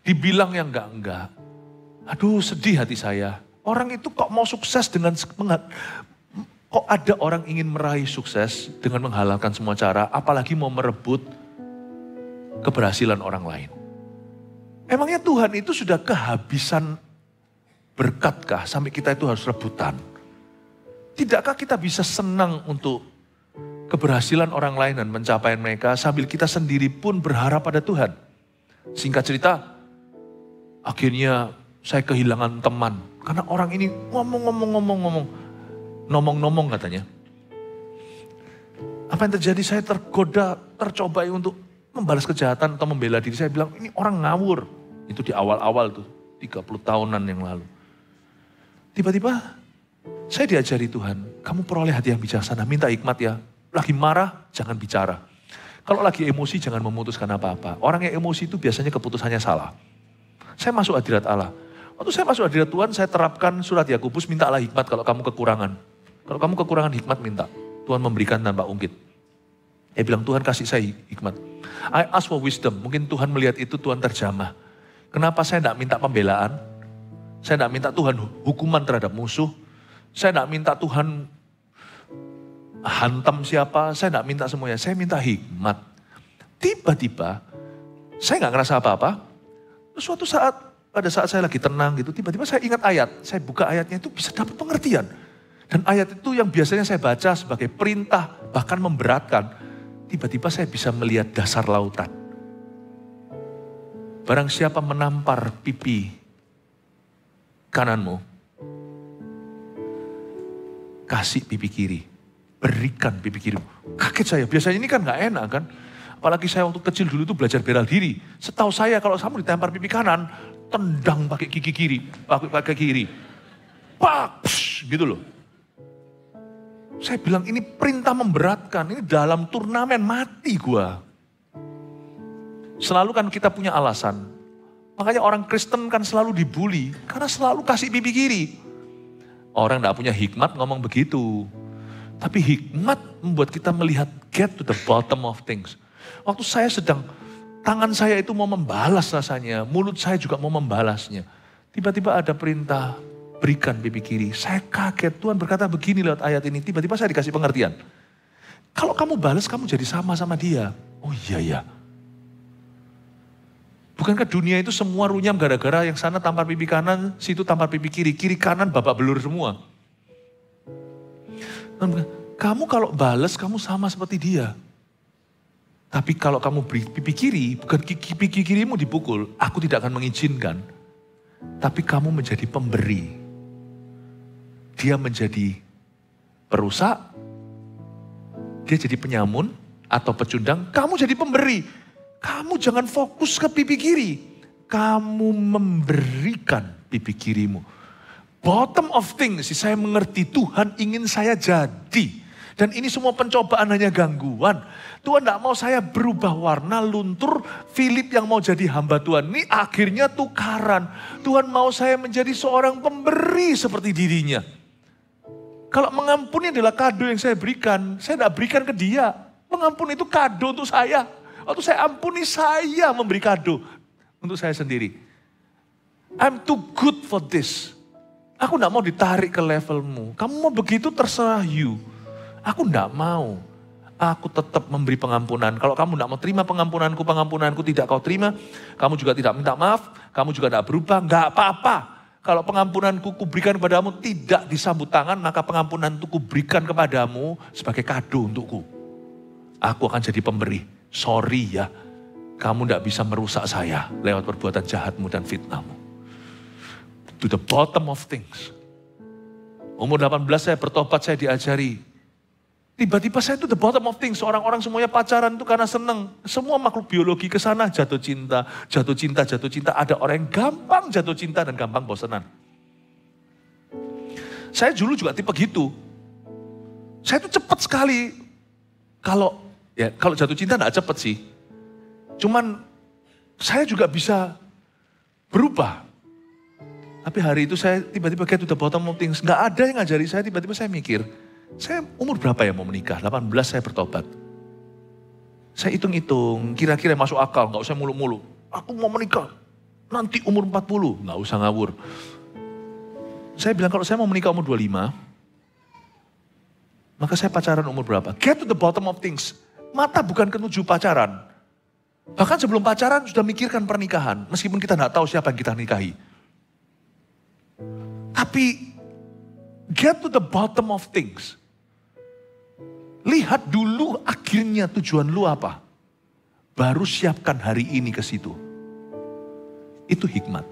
dibilang yang enggak. Aduh, sedih hati saya. Orang itu kok mau sukses dengan kok ada orang ingin meraih sukses dengan menghalalkan semua cara, apalagi mau merebut keberhasilan orang lain. Emangnya Tuhan itu sudah kehabisan berkatkah sampai kita itu harus rebutan? Tidakkah kita bisa senang untuk keberhasilan orang lain dan pencapaian mereka sambil kita sendiri pun berharap pada Tuhan? Singkat cerita, akhirnya saya kehilangan teman. Karena orang ini ngomong katanya. Apa yang terjadi? Saya tergoda, tercobai untuk membalas kejahatan atau membela diri. Saya bilang, ini orang ngawur. Itu di awal-awal tuh, 30 tahunan yang lalu. Tiba-tiba saya diajari Tuhan, kamu peroleh hati yang bijaksana, minta hikmat ya. Lagi marah, jangan bicara. Kalau lagi emosi, jangan memutuskan apa-apa. Orang yang emosi itu biasanya keputusannya salah. Saya masuk hadirat Allah. Waktu saya masuk hadirat Tuhan, saya terapkan surat Yakobus, mintalah hikmat kalau kamu kekurangan. Kalau kamu kekurangan hikmat, minta. Tuhan memberikan tanpa ungkit. Dia bilang, Tuhan kasih saya hikmat. I ask for wisdom. Mungkin Tuhan melihat itu, Tuhan terjamah. Kenapa saya tidak minta pembelaan? Saya tidak minta Tuhan hukuman terhadap musuh. Saya tidak minta Tuhan hantam siapa, saya tidak minta semuanya, saya minta hikmat. Tiba-tiba, saya nggak ngerasa apa-apa. Suatu saat, pada saat saya lagi tenang gitu, tiba-tiba saya ingat ayat. Saya buka ayatnya itu bisa dapat pengertian. Dan ayat itu yang biasanya saya baca sebagai perintah, bahkan memberatkan. Tiba-tiba saya bisa melihat dasar lautan. Barang siapa menampar pipi kananmu, kasih pipi kiri. Berikan pipi kirimu. Kaget saya, biasanya ini kan gak enak kan. Apalagi saya waktu kecil dulu itu belajar bela diri. Setahu saya kalau kamu ditampar pipi kanan, tendang pakai gigi kiri, pakai kiri. Pak, gitu loh. Saya bilang ini perintah memberatkan, ini dalam turnamen mati gua. Selalu kan kita punya alasan. Makanya orang Kristen kan selalu dibully, karena selalu kasih pipi kiri. Orang gak punya hikmat ngomong begitu. Tapi hikmat membuat kita melihat get to the bottom of things. Waktu saya sedang, tangan saya itu mau membalas rasanya, mulut saya juga mau membalasnya. Tiba-tiba ada perintah, berikan pipi kiri. Saya kaget, Tuhan berkata begini lewat ayat ini. Tiba-tiba saya dikasih pengertian. Kalau kamu balas, kamu jadi sama dia. Oh iya ya. Bukankah dunia itu semua runyam gara-gara yang sana tampar pipi kanan, situ tampar pipi kiri. Kiri kanan babak belur semua. Kamu kalau balas, kamu sama seperti dia. Tapi kalau kamu beri pipi kiri, bukan pipi kirimu dipukul, aku tidak akan mengizinkan. Tapi kamu menjadi pemberi. Dia menjadi perusak, dia jadi penyamun atau pecundang, kamu jadi pemberi. Kamu jangan fokus ke pipi kiri. Kamu memberikan pipi kirimu. Bottom of things, saya mengerti Tuhan ingin saya jadi. Dan ini semua pencobaan hanya gangguan. Tuhan tidak mau saya berubah warna, luntur. Philip yang mau jadi hamba Tuhan. Ini akhirnya tukaran. Tuhan mau saya menjadi seorang pemberi seperti dirinya. Kalau mengampuni adalah kado yang saya berikan. Saya tidak berikan ke dia. Mengampuni itu kado untuk saya. Waktu saya ampuni, saya memberi kado untuk saya sendiri. I'm too good for this. Aku tidak mau ditarik ke levelmu. Kamu mau begitu terserah you. Aku tidak mau. Aku tetap memberi pengampunan. Kalau kamu tidak mau terima pengampunanku tidak kau terima. Kamu juga tidak minta maaf. Kamu juga tidak berubah. Enggak apa-apa. Kalau pengampunanku kuberikan kepadamu tidak disambut tangan. Maka pengampunan itu kuberikan kepadamu sebagai kado untukku. Aku akan jadi pemberi. Sorry ya. Kamu tidak bisa merusak saya lewat perbuatan jahatmu dan fitnahmu. To the bottom of things. Umur 18 saya bertobat, saya diajari. Tiba-tiba saya itu the bottom of things. Orang-orang semuanya pacaran itu karena senang. Semua makhluk biologi ke sana jatuh cinta, jatuh cinta, jatuh cinta. Ada orang yang gampang jatuh cinta dan gampang bosanan. Saya dulu juga tipe gitu. Saya itu cepat sekali. Kalau jatuh cinta enggak cepat sih. Cuman saya juga bisa berubah. Tapi hari itu saya tiba-tiba get to the bottom of things. Enggak ada yang ngajari saya, tiba-tiba saya mikir. Saya umur berapa ya mau menikah? 18 saya bertobat. Saya hitung-hitung, kira-kira masuk akal, gak usah mulu-mulu. Aku mau menikah, nanti umur 40, gak usah ngawur. Saya bilang kalau saya mau menikah umur 25, maka saya pacaran umur berapa? Get to the bottom of things. Mata bukan ketujuh pacaran. Bahkan sebelum pacaran sudah mikirkan pernikahan, meskipun kita gak tahu siapa yang kita nikahi. Tapi get to the bottom of things. Lihat dulu akhirnya tujuan lu apa. Baru siapkan hari ini ke situ. Itu hikmat.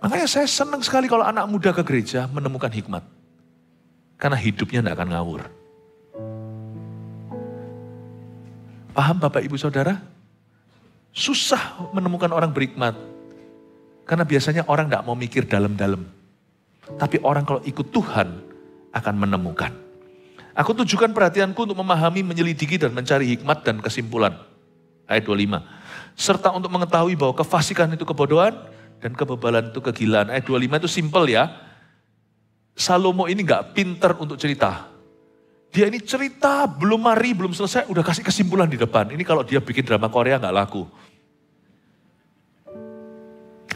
Makanya saya senang sekali kalau anak muda ke gereja menemukan hikmat. Karena hidupnya tidak akan ngawur. Paham Bapak Ibu Saudara? Susah menemukan orang berhikmat. Karena biasanya orang tidak mau mikir dalam-dalam. Tapi orang kalau ikut Tuhan akan menemukan. Aku tujukan perhatianku untuk memahami, menyelidiki dan mencari hikmat dan kesimpulan. Ayat 25. Serta untuk mengetahui bahwa kefasikan itu kebodohan dan kebebalan itu kegilaan. Ayat 25 itu simple ya. Salomo ini gak pinter untuk cerita. Dia ini cerita belum selesai udah kasih kesimpulan di depan. Ini kalau dia bikin drama Korea gak laku.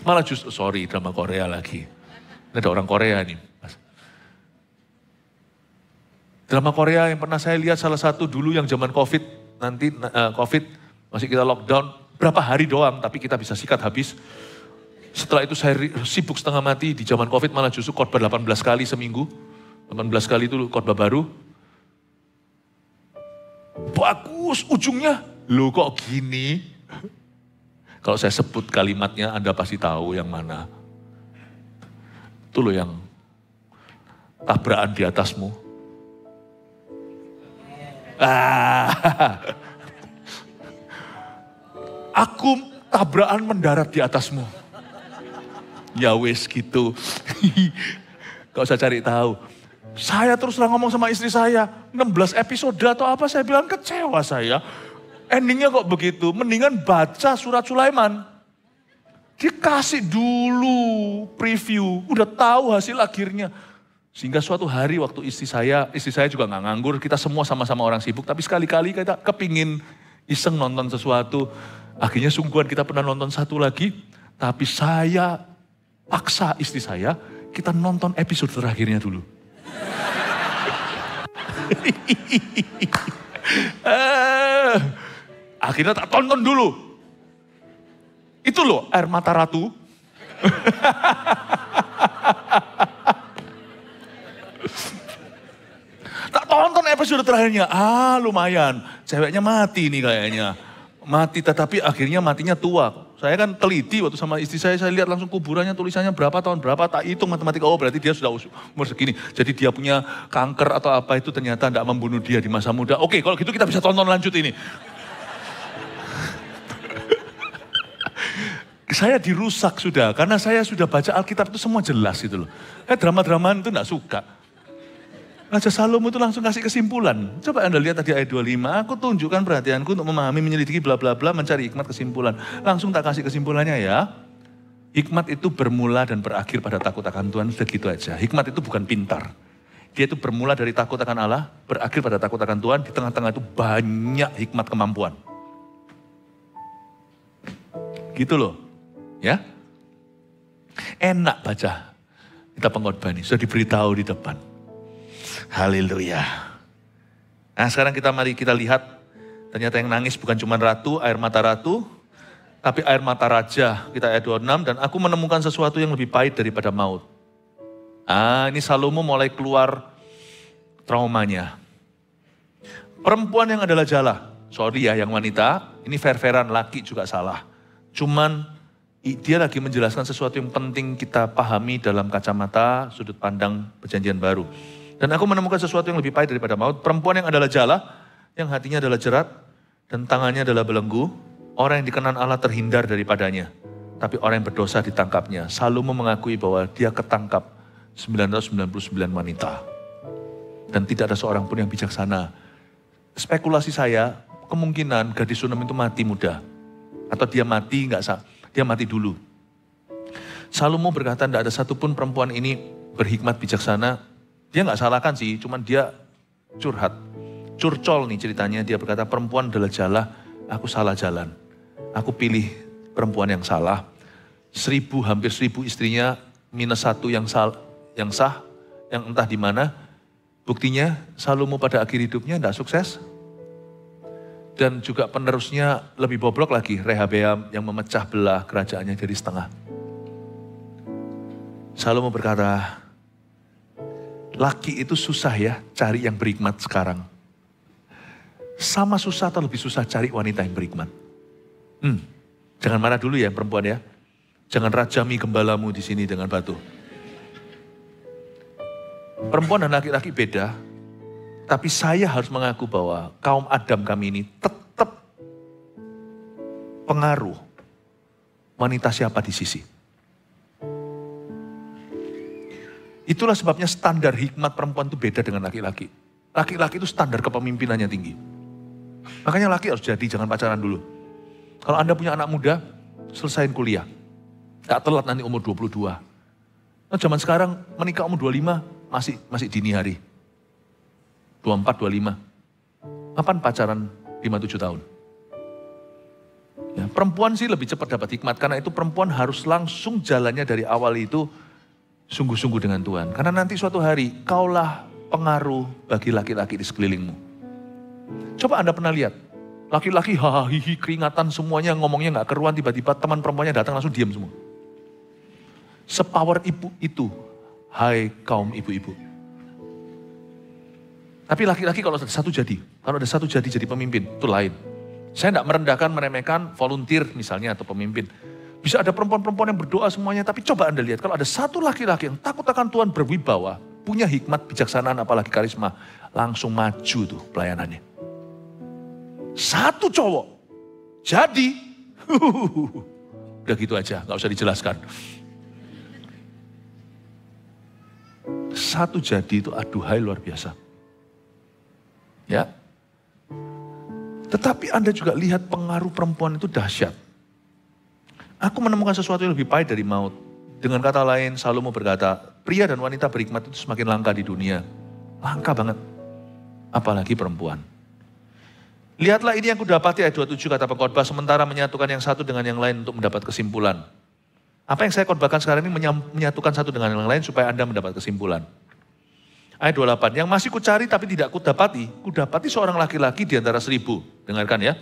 Malah justru drama Korea lagi. Ini ada orang Korea nih. Drama Korea yang pernah saya lihat salah satu dulu yang zaman COVID. Nanti COVID masih kita lockdown. Berapa hari doang tapi kita bisa sikat habis. Setelah itu saya sibuk setengah mati di zaman COVID malah justru khotbah 18 kali seminggu. 18 kali itu khotbah baru. Bagus ujungnya. Loh kok gini? Kalau saya sebut kalimatnya Anda pasti tahu yang mana. Itu loh yang tabrakan di atasmu. Aku tabrakan mendarat di atasmu. Ya wes gitu. Gak usah cari tahu. Saya terus ngomong sama istri saya. 16 episode atau apa saya bilang kecewa saya. Endingnya kok begitu. Mendingan baca surat Sulaiman. Dikasih dulu preview. Udah tahu hasil akhirnya. Sehingga suatu hari waktu istri saya juga gak nganggur, kita semua sama-sama orang sibuk, tapi sekali-kali kita kepingin iseng nonton sesuatu. Akhirnya sungguhan kita pernah nonton satu lagi, tapi saya paksa istri saya, kita nonton episode terakhirnya dulu. Akhirnya tak tonton dulu. Itu loh Air Mata Ratu. Tak tonton episode terakhirnya. Lumayan. Ceweknya mati nih kayaknya. Mati tetapi akhirnya matinya tua. Saya kan teliti waktu sama istri saya lihat langsung kuburannya tulisannya berapa tahun berapa. Tak hitung matematika. Oh berarti dia sudah umur segini. Jadi dia punya kanker atau apa itu ternyata tidak membunuh dia di masa muda. Oke kalau gitu kita bisa tonton lanjut ini. Saya dirusak sudah. Karena saya sudah baca Alkitab itu semua jelas gitu loh. Drama-dramaan itu tidak suka. Raja Salomo itu langsung kasih kesimpulan. Coba Anda lihat tadi ayat 25, aku tunjukkan perhatianku untuk memahami, menyelidiki, bla bla bla, mencari hikmat kesimpulan. Langsung tak kasih kesimpulannya ya. Hikmat itu bermula dan berakhir pada takut akan Tuhan, sudah gitu aja. Hikmat itu bukan pintar. Dia itu bermula dari takut akan Allah, berakhir pada takut akan Tuhan, di tengah-tengah itu banyak hikmat kemampuan. Gitu loh, ya. Enak baca. Kita pengkhotbah ini, sudah diberitahu di depan. Haleluya. Nah sekarang mari kita lihat, ternyata yang nangis bukan cuma ratu, air mata ratu, tapi air mata raja. Kita ayat 26, dan aku menemukan sesuatu yang lebih pahit daripada maut. Ini Salomo mulai keluar traumanya. Perempuan yang adalah jala, sorry ya yang wanita, ini fair-fairan, laki juga salah. Cuman dia lagi menjelaskan sesuatu yang penting kita pahami dalam kacamata sudut pandang perjanjian baru. Dan aku menemukan sesuatu yang lebih pahit daripada maut. Perempuan yang adalah jala, yang hatinya adalah jerat, dan tangannya adalah belenggu. Orang yang dikenan Allah terhindar daripadanya. Tapi orang yang berdosa ditangkapnya. Salomo mengakui bahwa dia ketangkap 999 wanita. Dan tidak ada seorang pun yang bijaksana. Spekulasi saya, kemungkinan gadis Sunem itu mati muda. Atau dia mati, dia mati dulu. Salomo berkata, tidak ada satupun perempuan ini berhikmat bijaksana. Dia nggak salahkan sih, cuman dia curhat. Curcol nih ceritanya, dia berkata perempuan adalah jala, aku salah jalan. Aku pilih perempuan yang salah. Hampir 1000 istrinya, minus 1 yang sah, yang entah di mana. Buktinya Salomo pada akhir hidupnya tidak sukses. Dan juga penerusnya lebih bobrok lagi, Rehabeam yang memecah belah kerajaannya dari setengah. Salomo berkata, laki itu susah ya cari yang berhikmat sekarang. Sama susah atau lebih susah cari wanita yang berhikmat. Jangan marah dulu ya perempuan ya. Jangan rajami gembalamu di sini dengan batu. Perempuan dan laki-laki beda. Tapi saya harus mengaku bahwa kaum Adam kami ini tetap pengaruh wanita siapa di sisi. Itulah sebabnya standar hikmat perempuan itu beda dengan laki-laki. Laki-laki itu standar kepemimpinannya tinggi. Makanya laki harus jadi, jangan pacaran dulu. Kalau Anda punya anak muda, selesain kuliah. Gak telat nanti umur 22. Nah, zaman sekarang menikah umur 25 masih dini hari. 24, 25. Kapan pacaran 5-7 tahun? Ya, perempuan sih lebih cepat dapat hikmat. Karena itu perempuan harus langsung jalannya dari awal itu sungguh-sungguh dengan Tuhan. Karena nanti suatu hari kaulah pengaruh bagi laki-laki di sekelilingmu. Coba Anda pernah lihat, laki-laki hahihi keringatan semuanya ngomongnya gak keruan, tiba-tiba teman perempuannya datang langsung diam semua. Sepower ibu itu, hai kaum ibu-ibu. Tapi laki-laki kalau ada satu jadi pemimpin, itu lain. Saya gak merendahkan, meremehkan volunteer misalnya atau pemimpin. Bisa ada perempuan-perempuan yang berdoa semuanya, tapi coba Anda lihat, kalau ada satu laki-laki yang takut akan Tuhan, berwibawa, punya hikmat, bijaksanaan, apalagi karisma, langsung maju tuh pelayanannya. Satu cowok, jadi, udah gitu aja, gak usah dijelaskan. Satu jadi itu aduhai luar biasa. Ya. Tetapi Anda juga lihat pengaruh perempuan itu dahsyat. Aku menemukan sesuatu yang lebih pahit dari maut. Dengan kata lain, Salomo berkata, pria dan wanita berhikmat itu semakin langka di dunia. Langka banget. Apalagi perempuan. Lihatlah ini yang kudapati ayat 27 kata pengkhotbah, sementara menyatukan yang satu dengan yang lain untuk mendapat kesimpulan. Apa yang saya khotbahkan sekarang ini menyatukan satu dengan yang lain supaya Anda mendapat kesimpulan. Ayat 28, yang masih kucari tapi tidak kudapati seorang laki-laki di antara 1000. Dengarkan ya.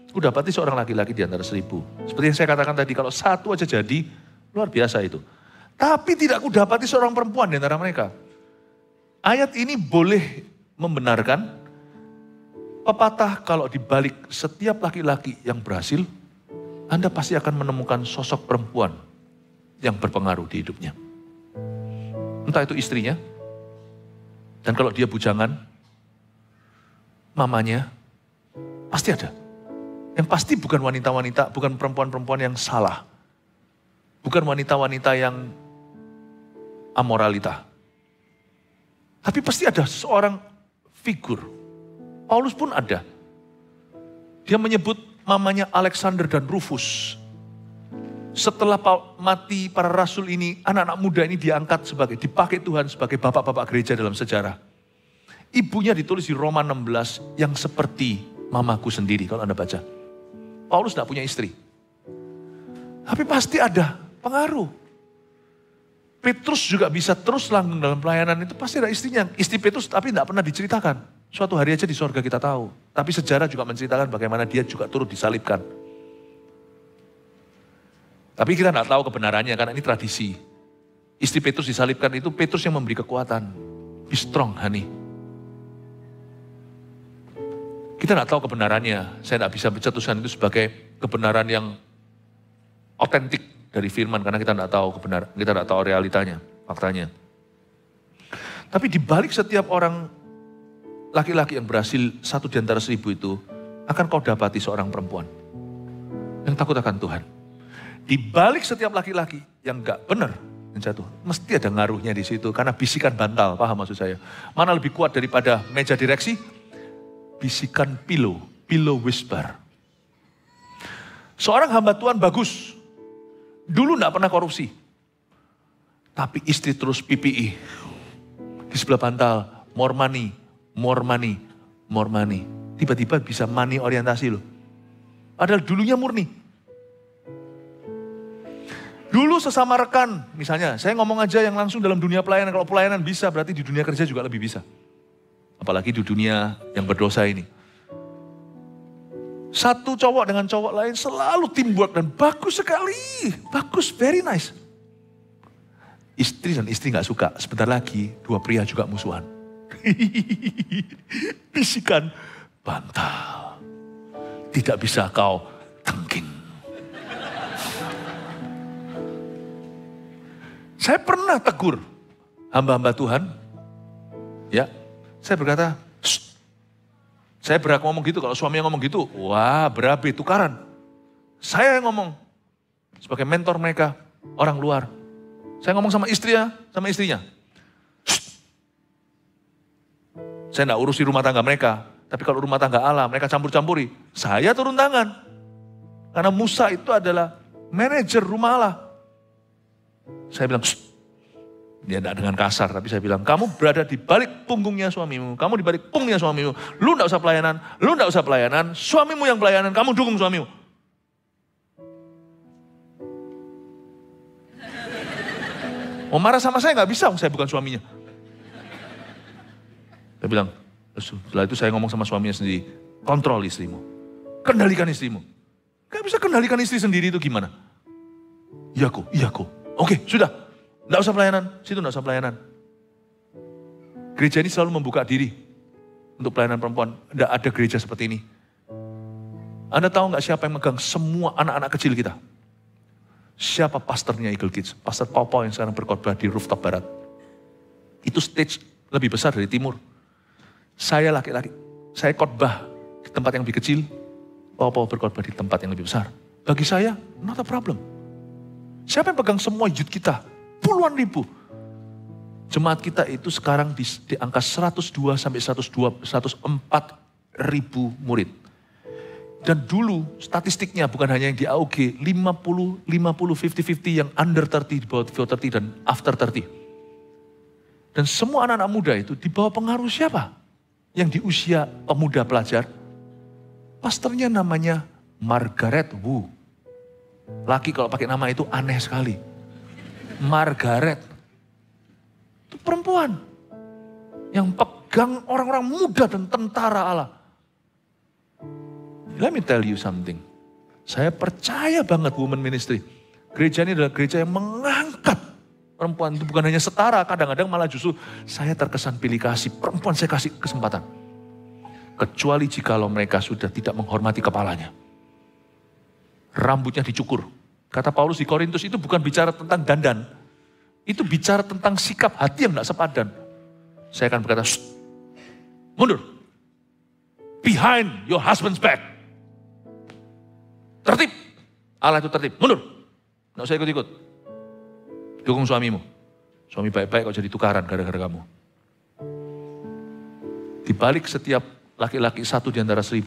Kudapati seorang laki-laki di antara 1000. Seperti yang saya katakan tadi, kalau satu aja jadi, luar biasa itu. Tapi tidak kudapati seorang perempuan di antara mereka. Ayat ini boleh membenarkan pepatah kalau dibalik setiap laki-laki yang berhasil, Anda pasti akan menemukan sosok perempuan yang berpengaruh di hidupnya. Entah itu istrinya, dan kalau dia bujangan, mamanya, pasti ada. Yang pasti bukan wanita-wanita, bukan perempuan-perempuan yang salah. Bukan wanita-wanita yang amoralita. Tapi pasti ada seorang figur. Paulus pun ada. Dia menyebut mamanya Alexander dan Rufus. Setelah mati para rasul ini, anak-anak muda ini diangkat dipakai Tuhan sebagai bapak-bapak gereja dalam sejarah. Ibunya ditulis di Roma 16 yang seperti mamaku sendiri kalau Anda baca. Paulus tidak punya istri. Tapi pasti ada pengaruh. Petrus juga bisa terus langgeng dalam pelayanan itu pasti ada istrinya. Istri Petrus tapi tidak pernah diceritakan. Suatu hari aja di sorga kita tahu. Tapi sejarah juga menceritakan bagaimana dia juga turut disalibkan. Tapi kita tidak tahu kebenarannya karena ini tradisi. Istri Petrus disalibkan itu Petrus yang memberi kekuatan. Be strong, honey. Kita tidak tahu kebenarannya. Saya tidak bisa mencetuskan itu sebagai kebenaran yang otentik dari firman karena kita tidak tahu kebenaran, kita tidak tahu realitanya, faktanya. Tapi di balik setiap orang laki-laki yang berhasil 1 di antara 1000 itu akan kau dapati seorang perempuan yang takut akan Tuhan. Di balik setiap laki-laki yang enggak benar yang jatuh, mesti ada ngaruhnya di situ karena bisikan bantal, paham maksud saya? Mana lebih kuat daripada meja direksi? Bisikan pillow whisper. Seorang hamba Tuhan bagus. Dulu enggak pernah korupsi. Tapi istri terus PPI. Di sebelah bantal, more money. Tiba-tiba bisa money orientasi loh. Padahal dulunya murni. Dulu sesama rekan, misalnya saya ngomong aja yang langsung dalam dunia pelayanan. Kalau pelayanan bisa, berarti di dunia kerja juga lebih bisa. Apalagi di dunia yang berdosa ini. Satu cowok dengan cowok lain selalu teamwork dan bagus sekali. Bagus, very nice. Istri dan istri gak suka. Sebentar lagi dua pria juga musuhan. Bisikan bantal. Tidak bisa kau tengking. Saya pernah tegur hamba-hamba Tuhan. Ya, saya berkata, saya berhak ngomong gitu, kalau suami yang ngomong gitu, wah berabe, tukaran. Saya yang ngomong, sebagai mentor mereka, orang luar. Saya ngomong sama istrinya. Saya enggak urusi rumah tangga mereka, tapi kalau rumah tangga Allah, mereka campur-campuri. Saya turun tangan. Karena Musa itu adalah manajer rumah Allah. Saya bilang, dia tidak dengan kasar, tapi saya bilang, kamu berada di balik punggungnya suamimu. Kamu di balik punggungnya suamimu. Lu tidak usah pelayanan. Suamimu yang pelayanan, kamu dukung suamimu. Mau marah sama saya nggak bisa, saya bukan suaminya. Saya bilang, setelah itu saya ngomong sama suaminya sendiri, kontrol istrimu. Kendalikan istrimu. Gak bisa kendalikan istri sendiri itu gimana? Iya kok. Oke, sudah. Nggak usah pelayanan, situ nggak usah pelayanan. Gereja ini selalu membuka diri untuk pelayanan perempuan. Nggak ada gereja seperti ini. Anda tahu nggak siapa yang megang semua anak-anak kecil kita? Siapa pastornya Eagle Kids? Pastor Popo yang sekarang berkhotbah di rooftop barat. Itu stage lebih besar dari timur. Saya laki-laki, saya khotbah di tempat yang lebih kecil. Popo berkhotbah di tempat yang lebih besar. Bagi saya, not a problem. Siapa yang pegang semua youth kita? Puluhan ribu. Jemaat kita itu sekarang di angka 102 sampai 104 ribu murid. Dan dulu statistiknya bukan hanya yang di AUG, 50, 50 yang under 30, di bawah 30 dan after 30. Dan semua anak-anak muda itu di bawah pengaruh siapa? Yang di usia pemuda pelajar. Pastornya namanya Margaret Wu. Laki kalau pakai nama itu aneh sekali. Margaret. Itu perempuan. Yang pegang orang-orang muda dan tentara Allah. Let me tell you something. Saya percaya banget women ministry. Gereja ini adalah gereja yang mengangkat perempuan. Itu bukan hanya setara. Kadang-kadang malah justru saya terkesan pilih kasih. Perempuan saya kasih kesempatan. Kecuali jikalau mereka sudah tidak menghormati kepalanya. Rambutnya dicukur. Kata Paulus di Korintus itu bukan bicara tentang dandan. Itu bicara tentang sikap hati yang tidak sepadan. Saya akan berkata, mundur. Behind your husband's back. Tertib. Allah itu tertib. Mundur. Tidak usah ikut-ikut. Dukung suamimu. Suami baik-baik kok jadi tukaran gara-gara kamu. balik setiap laki-laki satu di antara 1000,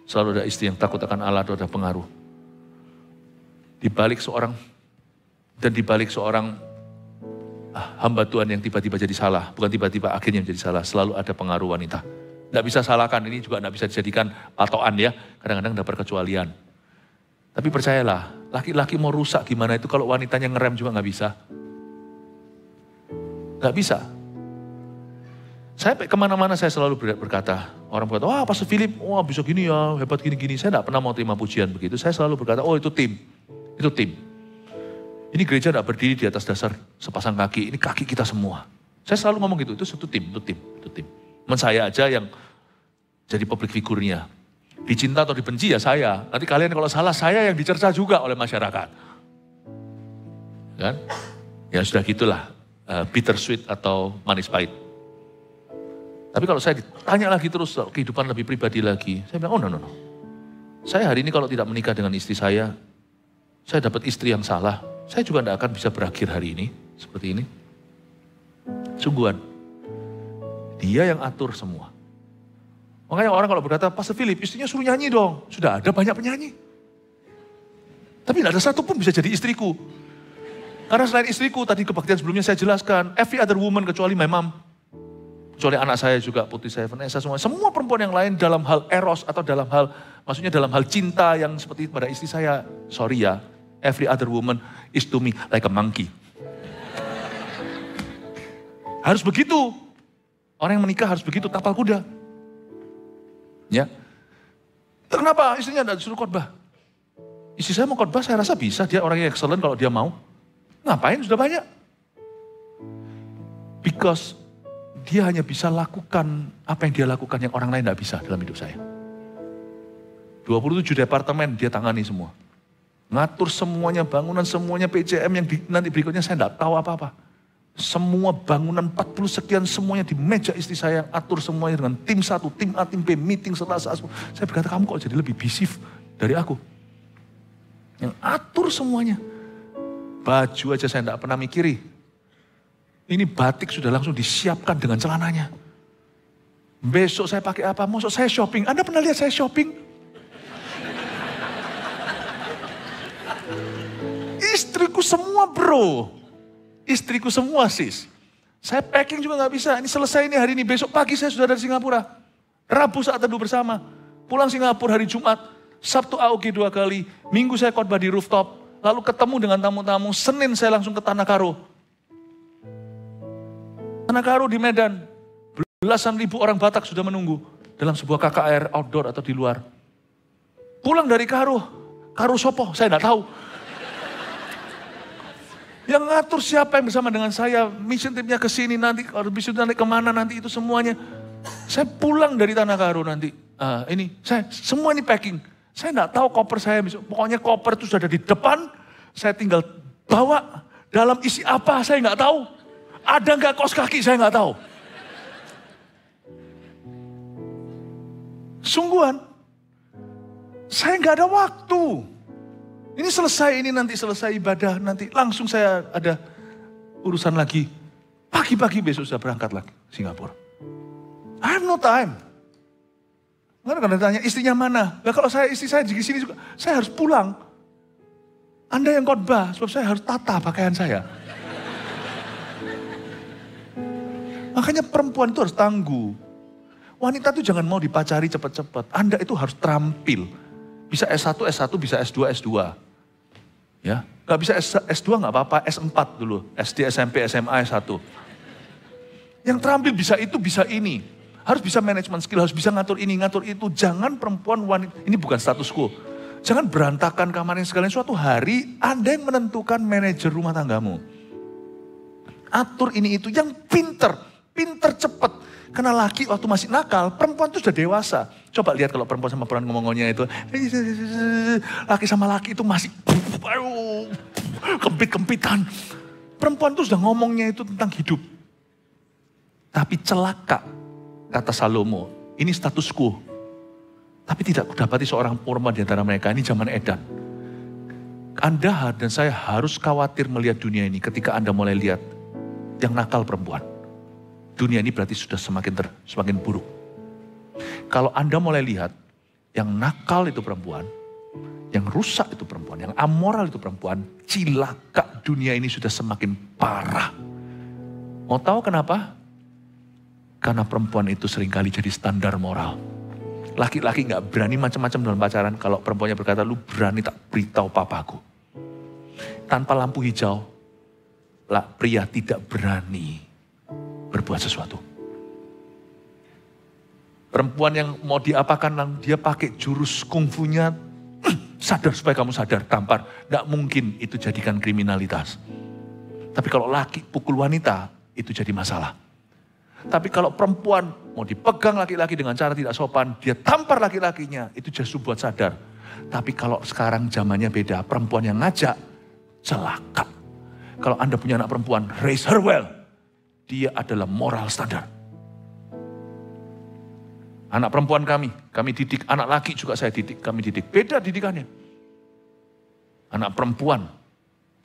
selalu ada istri yang takut akan Allah atau ada pengaruh. Di balik seorang hamba Tuhan yang tiba-tiba jadi salah, bukan tiba-tiba akhirnya menjadi salah, selalu ada pengaruh wanita. Tidak bisa salahkan, ini juga tidak bisa dijadikan patokan ya, kadang-kadang ada perkecualian. Tapi percayalah, laki-laki mau rusak gimana itu kalau wanitanya ngerem juga nggak bisa. Nggak bisa. Saya kemana-mana saya selalu berkata, orang berkata, wah Pastor Philip, wah bisa gini ya, hebat gini-gini. Saya tidak pernah mau terima pujian begitu, saya selalu berkata, oh itu tim. Itu tim. Ini gereja tidak berdiri di atas dasar sepasang kaki, ini kaki kita semua. Saya selalu ngomong gitu, itu satu tim, itu tim. Teman saya aja yang jadi public figurnya. Dicinta atau dibenci ya saya. Nanti kalian kalau salah, saya yang dicerca juga oleh masyarakat. Kan? Ya sudah gitulah, bittersweet atau manis pahit. Tapi kalau saya ditanya lagi terus, kehidupan lebih pribadi lagi, saya bilang, oh no. Saya hari ini kalau tidak menikah dengan istri saya dapat istri yang salah, saya juga tidak akan bisa berakhir hari ini, seperti ini. Sungguhan, dia yang atur semua. Makanya orang kalau berkata, Pastor Philip, istrinya suruh nyanyi dong. Sudah ada banyak penyanyi. Tapi tidak ada satu pun bisa jadi istriku. Karena selain istriku, tadi kebaktian sebelumnya saya jelaskan, every other woman kecuali my mom. Kecuali anak saya juga, putri saya, Vanessa, semua perempuan yang lain dalam hal eros atau dalam hal cinta yang seperti pada istri saya, sorry ya, every other woman is to me like a monkey. Harus begitu. Orang yang menikah harus begitu, tapal kuda. Ya. Kenapa istrinya tidak disuruh khotbah? Istri saya mau khotbah, saya rasa bisa. Dia orang yang excellent kalau dia mau. Ngapain? Sudah banyak. Because dia hanya bisa lakukan apa yang dia lakukan yang orang lain tidak bisa dalam hidup saya. 27 departemen dia tangani semua. Ngatur semuanya, bangunan semuanya, PCM yang nanti berikutnya saya tidak tahu apa-apa. Semua bangunan 40 sekian semuanya di meja istri saya, atur semuanya dengan tim 1, tim A, tim B, meeting Selasa. Saya berkata, kamu kok jadi lebih busy dari aku. Yang atur semuanya. Baju aja saya tidak pernah mikiri. Ini batik sudah langsung disiapkan dengan celananya. Besok saya pakai apa? Masuk saya shopping. Anda pernah lihat saya shopping? Istriku semua bro. Istriku semua sis. Saya packing juga gak bisa. Ini selesai ini hari ini. Besok pagi saya sudah dari Singapura. Rabu saat teduh bersama. Pulang Singapura hari Jumat. Sabtu AOG 2 kali. Minggu saya khotbah di rooftop. Lalu ketemu dengan tamu-tamu. Senin saya langsung ke Tanah Karo. Tanah Karo di Medan. Belasan ribu orang Batak sudah menunggu. Dalam sebuah KKR outdoor atau di luar. Pulang dari Karo. Karo sopo? Saya tidak tahu. Yang ngatur siapa yang bersama dengan saya. Mission timnya ke sini nanti. Kalau mission nanti kemana nanti itu semuanya. Saya pulang dari Tanah Karo nanti. Semua ini packing. Saya tidak tahu koper saya. Pokoknya koper itu sudah ada di depan. Saya tinggal bawa. Dalam isi apa saya nggak tahu. Ada nggak kaos kaki saya nggak tahu. Sungguhan. Saya nggak ada waktu. Ini selesai, ini nanti selesai ibadah. Nanti langsung saya ada urusan lagi. Pagi-pagi besok saya berangkat lagi Singapura. I have no time. Karena tanya istrinya mana? Nah, kalau istri saya di sini juga, saya harus pulang. Anda yang khotbah, sebab saya harus tata pakaian saya. Makanya perempuan itu harus tangguh. Wanita itu jangan mau dipacari cepat-cepat. Anda itu harus terampil. Bisa S1, bisa S2, S2. Ya, nggak bisa S2 nggak apa-apa, S4 dulu. SD, SMP, SMA, S1. Yang terampil bisa itu, bisa ini. Harus bisa manajemen skill, harus bisa ngatur ini, ngatur itu. Jangan perempuan wanita, ini bukan status quo. Jangan berantakan kamarnya sekalian. Suatu hari Anda yang menentukan manajer rumah tanggamu. Atur ini itu yang pinter cepat. Karena laki waktu masih nakal, perempuan itu sudah dewasa. Coba lihat kalau perempuan sama perempuan ngomongnya itu. Laki sama laki itu masih kempit-kempitan. Perempuan itu sudah ngomongnya itu tentang hidup. Tapi celaka, kata Salomo, ini status quo. Tapi tidak kudapati seorang perempuan di antara mereka, ini zaman edan. Anda dan saya harus khawatir melihat dunia ini ketika Anda mulai lihat yang nakal perempuan. dunia ini berarti sudah semakin buruk. Kalau Anda mulai lihat, yang nakal itu perempuan, yang rusak itu perempuan, yang amoral itu perempuan, cilaka dunia ini sudah semakin parah. Mau tahu kenapa? Karena perempuan itu seringkali jadi standar moral. Laki-laki gak berani macam-macam dalam pacaran. Kalau perempuannya berkata, lu berani tak beritahu papaku. Tanpa lampu hijau, pria tidak berani berbuat sesuatu. Perempuan yang mau diapakan, dia pakai jurus kungfunya, sadar supaya kamu sadar, tampar. Gak mungkin itu jadikan kriminalitas. Tapi kalau laki pukul wanita, itu jadi masalah. Tapi kalau perempuan mau dipegang laki-laki dengan cara tidak sopan, dia tampar laki-lakinya, itu justru buat sadar. Tapi kalau sekarang zamannya beda, perempuan yang ngajak, celaka. Kalau Anda punya anak perempuan, raise her well. Dia adalah moral standar. Anak perempuan kami didik, anak laki juga saya didik, kami didik. Beda didikannya. Anak perempuan,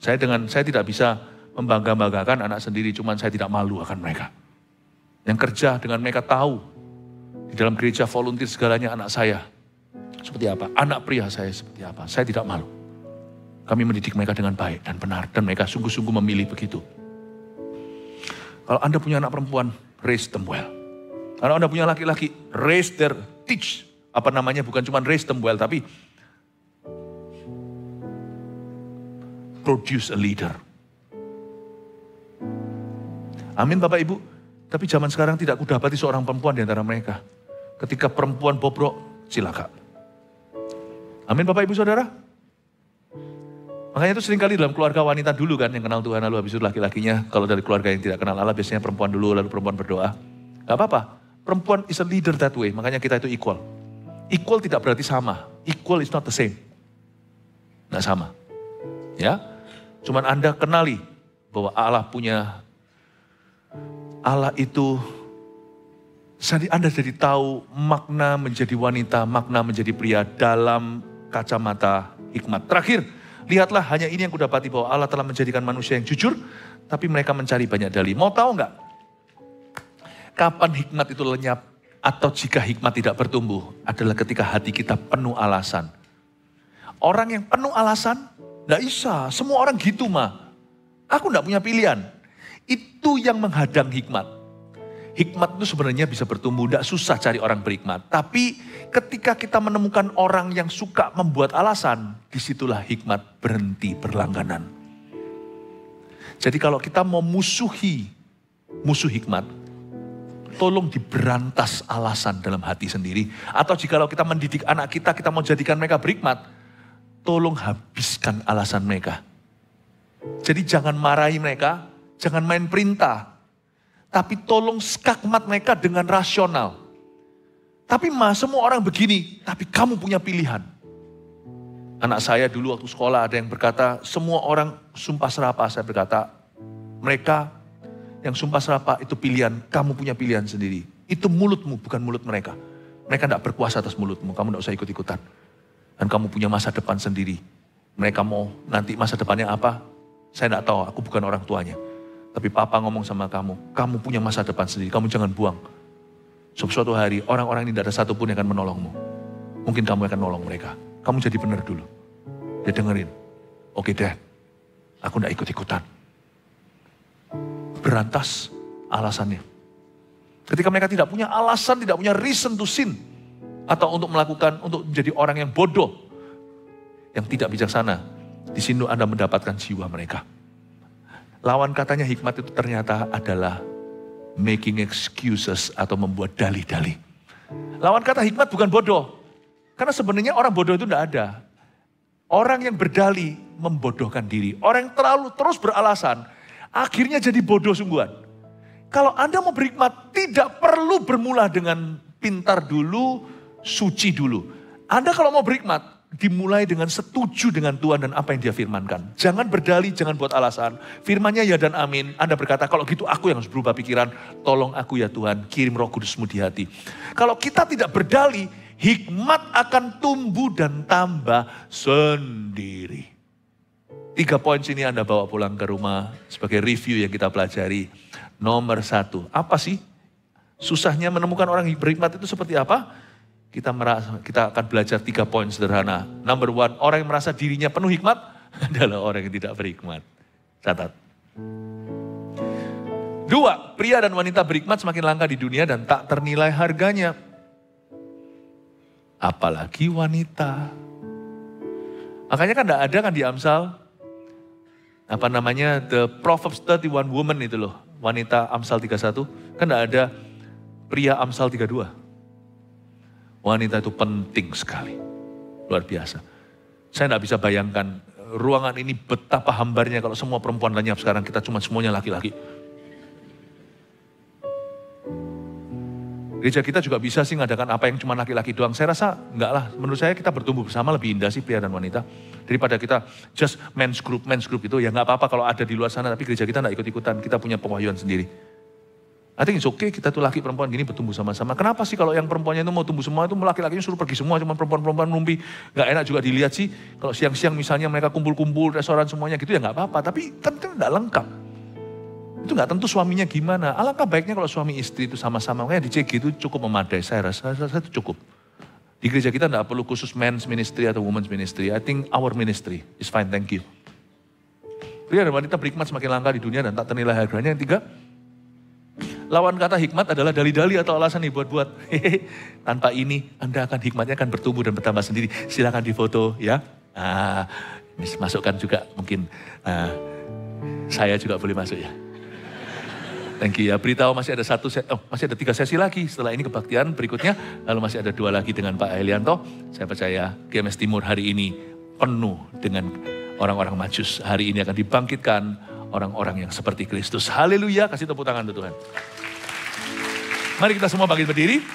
saya tidak bisa membangga-banggakan anak sendiri, cuman saya tidak malu akan mereka. Yang kerja dengan mereka tahu, di dalam gereja volunteer segalanya anak saya seperti apa, anak pria saya seperti apa, saya tidak malu. Kami mendidik mereka dengan baik dan benar, dan mereka sungguh-sungguh memilih begitu. Kalau Anda punya anak perempuan, raise them well. Kalau Anda punya laki-laki, teach. Bukan cuma raise them well, tapi produce a leader. Amin Bapak Ibu. Tapi zaman sekarang tidak kudapati seorang perempuan di antara mereka. Ketika perempuan bobrok, cilaka. Amin Bapak Ibu Saudara. Makanya itu seringkali dalam keluarga wanita dulu kan, yang kenal Tuhan, lalu habis itu laki-lakinya. Kalau dari keluarga yang tidak kenal Allah, biasanya perempuan dulu, lalu perempuan berdoa. Gak apa-apa, perempuan is a leader that way, makanya kita itu equal. Equal tidak berarti sama, equal is not the same. Gak sama. Ya, cuman Anda kenali bahwa Allah itu, Anda jadi tahu makna menjadi wanita, makna menjadi pria dalam kacamata hikmat. Terakhir, lihatlah hanya ini yang kudapati bahwa Allah telah menjadikan manusia yang jujur, tapi mereka mencari banyak dalih. Mau tahu nggak? Kapan hikmat itu lenyap atau jika hikmat tidak bertumbuh adalah ketika hati kita penuh alasan. Orang yang penuh alasan, nggak bisa, semua orang gitu mah. Aku nggak punya pilihan. Itu yang menghadang hikmat. Hikmat itu sebenarnya bisa bertumbuh, tidak susah cari orang berhikmat. Tapi ketika kita menemukan orang yang suka membuat alasan, disitulah hikmat berhenti berlangganan. Jadi kalau kita mau musuh hikmat, tolong diberantas alasan dalam hati sendiri. Atau jikalau kita mendidik anak kita mau jadikan mereka berhikmat, tolong habiskan alasan mereka. Jadi jangan marahi mereka, jangan main perintah. Tapi tolong skakmat mereka dengan rasional. Tapi semua orang begini, tapi kamu punya pilihan. Anak saya dulu waktu sekolah ada yang berkata, semua orang sumpah serapah. Saya berkata, mereka yang sumpah serapah itu pilihan, kamu punya pilihan sendiri. Itu mulutmu, bukan mulut mereka. Mereka tidak berkuasa atas mulutmu, kamu tidak usah ikut-ikutan. Dan kamu punya masa depan sendiri. Mereka mau nanti masa depannya apa, saya tidak tahu, aku bukan orang tuanya. Tapi papa ngomong sama kamu punya masa depan sendiri, kamu jangan buang. Suatu hari orang-orang ini tidak ada satupun yang akan menolongmu. Mungkin kamu akan nolong mereka. Kamu jadi benar dulu. Dia dengerin. Oke Dad, aku tidak ikut-ikutan. Berantas alasannya. Ketika mereka tidak punya alasan, tidak punya reason to sin. Atau untuk menjadi orang yang bodoh. Yang tidak bijaksana. Di sini Anda mendapatkan jiwa mereka. Lawan katanya hikmat itu ternyata adalah making excuses atau membuat dalih-dalih. Lawan kata hikmat bukan bodoh. Karena sebenarnya orang bodoh itu tidak ada. Orang yang berdalih membodohkan diri. Orang yang terlalu terus beralasan, akhirnya jadi bodoh sungguhan. Kalau Anda mau berhikmat, tidak perlu bermula dengan pintar dulu, suci dulu. Anda kalau mau berhikmat, dimulai dengan setuju dengan Tuhan dan apa yang Dia firmankan. Jangan berdalih, jangan buat alasan. Firman-Nya ya dan amin. Anda berkata, kalau gitu aku yang harus berubah pikiran. Tolong aku ya Tuhan, kirim Roh Kudus-Mu di hati. Kalau kita tidak berdalih, hikmat akan tumbuh dan tambah sendiri. 3 poin sini Anda bawa pulang ke rumah sebagai review yang kita pelajari. Nomor 1, apa sih susahnya menemukan orang berhikmat itu seperti apa? Kita akan belajar 3 poin sederhana. Number 1, orang yang merasa dirinya penuh hikmat adalah orang yang tidak berhikmat. Catat. 2, pria dan wanita berhikmat semakin langka di dunia dan tak ternilai harganya. Apalagi wanita. Makanya kan tidak ada kan di Amsal, the Proverbs 31 woman itu loh. Wanita Amsal 31, kan tidak ada pria Amsal 32. Wanita itu penting sekali. Luar biasa. Saya tidak bisa bayangkan ruangan ini betapa hambarnya kalau semua perempuan lenyap sekarang. Kita cuma semuanya laki-laki. Gereja kita juga bisa sih ngadakan apa yang cuma laki-laki doang. Saya rasa enggak lah. Menurut saya kita bertumbuh bersama lebih indah sih pria dan wanita. Daripada kita just men's group itu. Ya enggak apa-apa kalau ada di luar sana. Tapi gereja kita enggak ikut-ikutan. Kita punya pengahyuan sendiri. I think it's okay kita tuh laki perempuan gini bertumbuh sama-sama. Kenapa sih kalau yang perempuannya itu mau tumbuh semua itu laki-lakinya suruh pergi semua. Cuma perempuan-perempuan numpi. Enggak enak juga dilihat sih. Kalau siang-siang misalnya mereka kumpul-kumpul restoran semuanya gitu ya enggak apa-apa. Tapi kan itu enggak lengkap. Itu nggak tentu suaminya gimana. Alangkah baiknya kalau suami istri itu sama-sama. Makanya di CG itu cukup memadai. Saya rasa itu cukup. Di gereja kita nggak perlu khusus men's ministry atau women's ministry. I think our ministry is fine, thank you. Pria dan wanita berhikmat semakin langka di dunia dan tak ternilai harganya. Yang 3, lawan kata hikmat adalah dali-dali atau alasan dibuat-buat. Tanpa ini Anda hikmatnya akan bertumbuh dan bertambah sendiri. Silakan difoto ya. Masukkan juga mungkin. Saya juga boleh masuk ya. Thank you ya, beritahu masih ada 3 sesi lagi setelah ini kebaktian berikutnya. Lalu masih ada 2 lagi dengan Pak Elianto. Saya percaya GMS Timur hari ini penuh dengan orang-orang Majus. Hari ini akan dibangkitkan orang-orang yang seperti Kristus. Haleluya, kasih tepuk tangan untuk Tuhan. Mari kita semua bangkit berdiri.